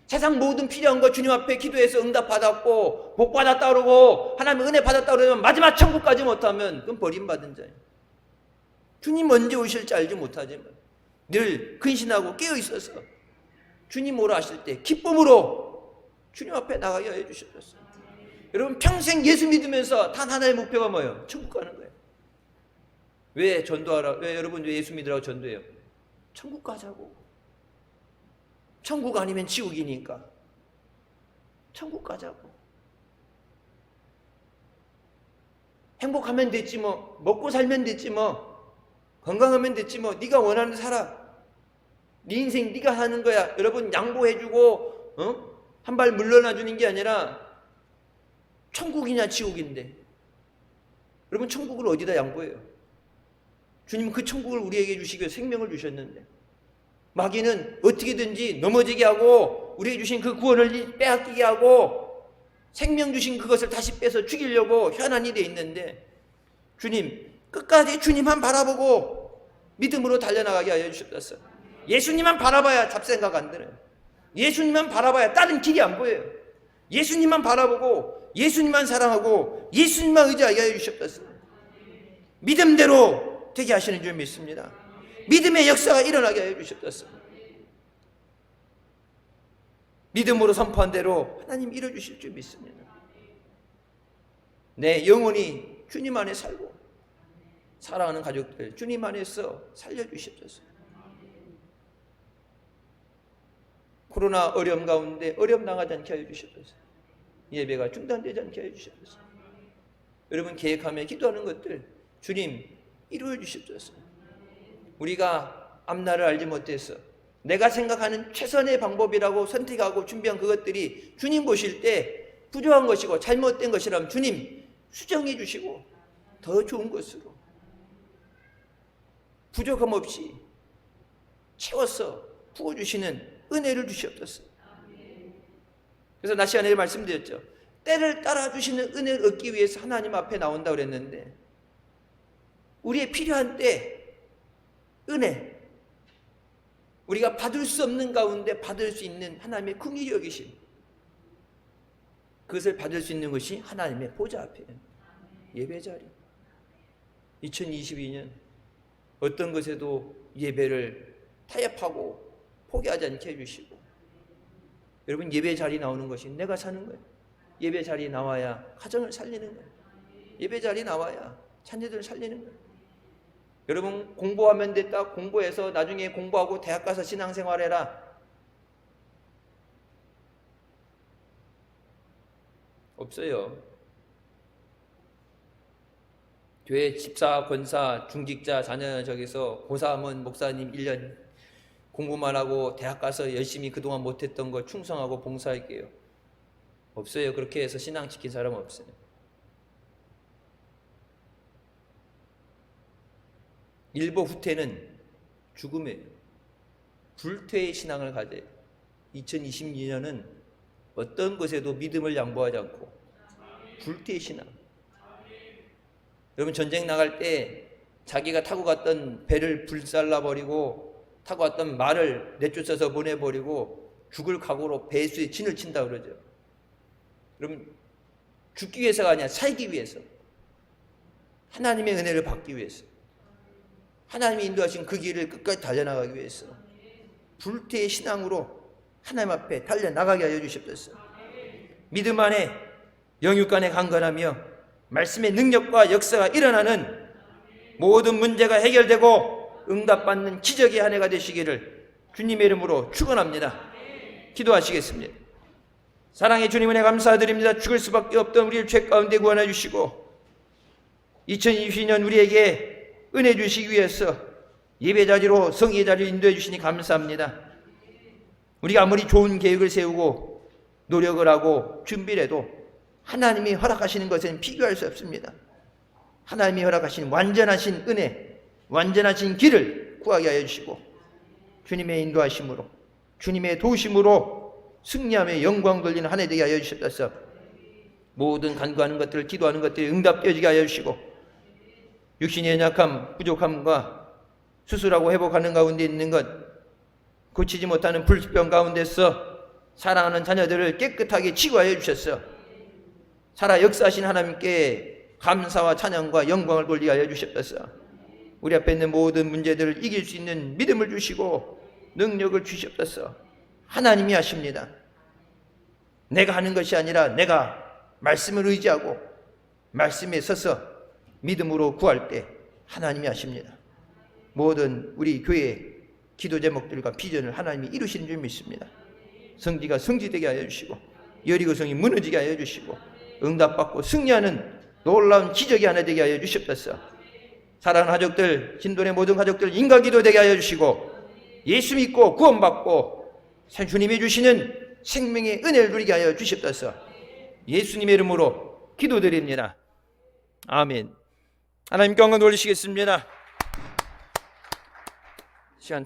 세상 모든 필요한 거 주님 앞에 기도해서 응답 받았고 복 받았다 그러고 하나님 은혜 받았다 그러면 마지막 천국까지 못하면 그건 버림받은 자예요. 주님 언제 오실지 알지 못하지만 늘 근신하고 깨어 있어서 주님 오라 하실 때 기쁨으로 주님 앞에 나가게 해 주셨어요. 여러분 평생 예수 믿으면서 단 하나의 목표가 뭐예요? 천국 가는 거예요. 왜 전도하라? 왜 여러분 왜 예수 믿으라고 전도해요? 천국 가자고. 천국 아니면 지옥이니까 천국 가자고. 행복하면 됐지 뭐, 먹고 살면 됐지 뭐, 건강하면 됐지 뭐, 네가 원하는 살아. 네 인생 네가 사는 거야. 여러분 양보해주고 한 발 물러나 주는 게 아니라 천국이냐 지옥인데, 여러분 천국을 어디다 양보해요? 주님은 그 천국을 우리에게 주시기 위해 생명을 주셨는데, 마귀는 어떻게든지 넘어지게 하고 우리에게 주신 그 구원을 빼앗기게 하고 생명 주신 그것을 다시 빼서 죽이려고 현안이 돼 있는데, 주님 끝까지 주님만 바라보고 믿음으로 달려나가게 하여 주셨어요. 예수님만 바라봐야 잡생각 안 들어요. 예수님만 바라봐야 다른 길이 안 보여요. 예수님만 바라보고 예수님만 사랑하고 예수님만 의지하게 하여 주셨어요. 믿음대로 되게 하시는 줄 믿습니다. 믿음의 역사가 일어나게 하여 주셨어요. 믿음으로 선포한 대로 하나님 이뤄주실 줄 믿습니다. 내 영혼이 주님 안에 살고 사랑하는 가족들 주님 안에서 살려주셨어요. 코로나 어려움 가운데 어려움 당하지 않게 하여 주셨어요. 예배가 중단되지 않게 하여 주셨어요. 여러분 계획하며 기도하는 것들 주님 이루어 주셨어요. 우리가 앞날을 알지 못해서 내가 생각하는 최선의 방법이라고 선택하고 준비한 그것들이 주님 보실 때 부족한 것이고 잘못된 것이라면 주님 수정해 주시고 더 좋은 것으로 부족함 없이 채워서 부어주시는 은혜를 주시옵소서. 그래서 낮 시간에 말씀드렸죠. 때를 따라주시는 은혜를 얻기 위해서 하나님 앞에 나온다고 그랬는데, 우리의 필요한 때 은혜, 우리가 받을 수 없는 가운데 받을 수 있는 하나님의 긍휼히 여기심, 그것을 받을 수 있는 것이 하나님의 보좌 앞에 예배자리. 2022년 어떤 것에도 예배를 타협하고 포기하지 않게 해주시고, 여러분 예배 자리 나오는 것이 내가 사는 거예요. 예배 자리 나와야 가정을 살리는 거예요. 예배 자리 나와야 자녀들을 살리는 거예요. 여러분 공부하면 됐다, 공부해서 나중에 공부하고 대학 가서 신앙생활해라, 없어요. 교회 집사, 권사, 중직자 자녀 저기서 고사하면 목사님 1년 공부만 하고 대학 가서 열심히 그동안 못했던 거 충성하고 봉사할게요. 없어요. 그렇게 해서 신앙 지킨 사람 없어요. 일보 후퇴는 죽음이에요. 불퇴의 신앙을 가져요. 2022년은 어떤 것에도 믿음을 양보하지 않고 불퇴의 신앙. 여러분 전쟁 나갈 때 자기가 타고 갔던 배를 불살라버리고 타고 왔던 말을 내쫓아서 보내버리고 죽을 각오로 배수에 진을 친다 그러죠. 여러분 죽기 위해서가 아니라 살기 위해서, 하나님의 은혜를 받기 위해서, 하나님이 인도하신 그 길을 끝까지 달려나가기 위해서 불태의 신앙으로 하나님 앞에 달려나가게 하여 주시옵소서. 믿음 안에 영육 간에 강건하며 말씀의 능력과 역사가 일어나는 모든 문제가 해결되고 응답받는 기적의 한 해가 되시기를 주님의 이름으로 축원합니다. 기도하시겠습니다. 사랑의 주님 은혜 감사드립니다. 죽을 수밖에 없던 우리를 죄 가운데 구원해 주시고 2022년 우리에게 은혜 주시기 위해서 예배 자리로 성의 자리로 인도해 주시니 감사합니다. 우리가 아무리 좋은 계획을 세우고 노력을 하고 준비를 해도 하나님이 허락하시는 것은 비교할 수 없습니다. 하나님이 허락하신 완전하신 은혜, 완전하신 길을 구하게 하여 주시고 주님의 인도하심으로, 주님의 도우심으로 승리하며 영광 돌리는 한 해 되게 하여 주셨소서. 모든 간구하는 것들을, 기도하는 것들이 응답되어지게 하여 주시고 육신의 연약함, 부족함과 수술하고 회복하는 가운데 있는 것, 고치지 못하는 불병 가운데서 사랑하는 자녀들을 깨끗하게 치유하여 주셨어. 살아 역사하신 하나님께 감사와 찬양과 영광을 돌리게 하여 주셨소서. 우리 앞에 있는 모든 문제들을 이길 수 있는 믿음을 주시고 능력을 주셨소서. 하나님이 하십니다. 내가 하는 것이 아니라 내가 말씀을 의지하고 말씀에 서서 믿음으로 구할 때 하나님이 하십니다. 모든 우리 교회의 기도 제목들과 비전을 하나님이 이루시는 줄 믿습니다. 성지가 성지되게 하여 주시고 여리고성이 무너지게 하여 주시고 응답받고 승리하는 놀라운 기적이 하나 되게 하여 주시옵소서. 사랑하는 가족들, 진돈의 모든 가족들 인가기도 되게 하여 주시고 예수 믿고 구원받고 주님이 주시는 생명의 은혜를 누리게 하여 주시옵소서. 예수님의 이름으로 기도드립니다. 아멘. 하나님께 영광 돌리시겠습니다. 시간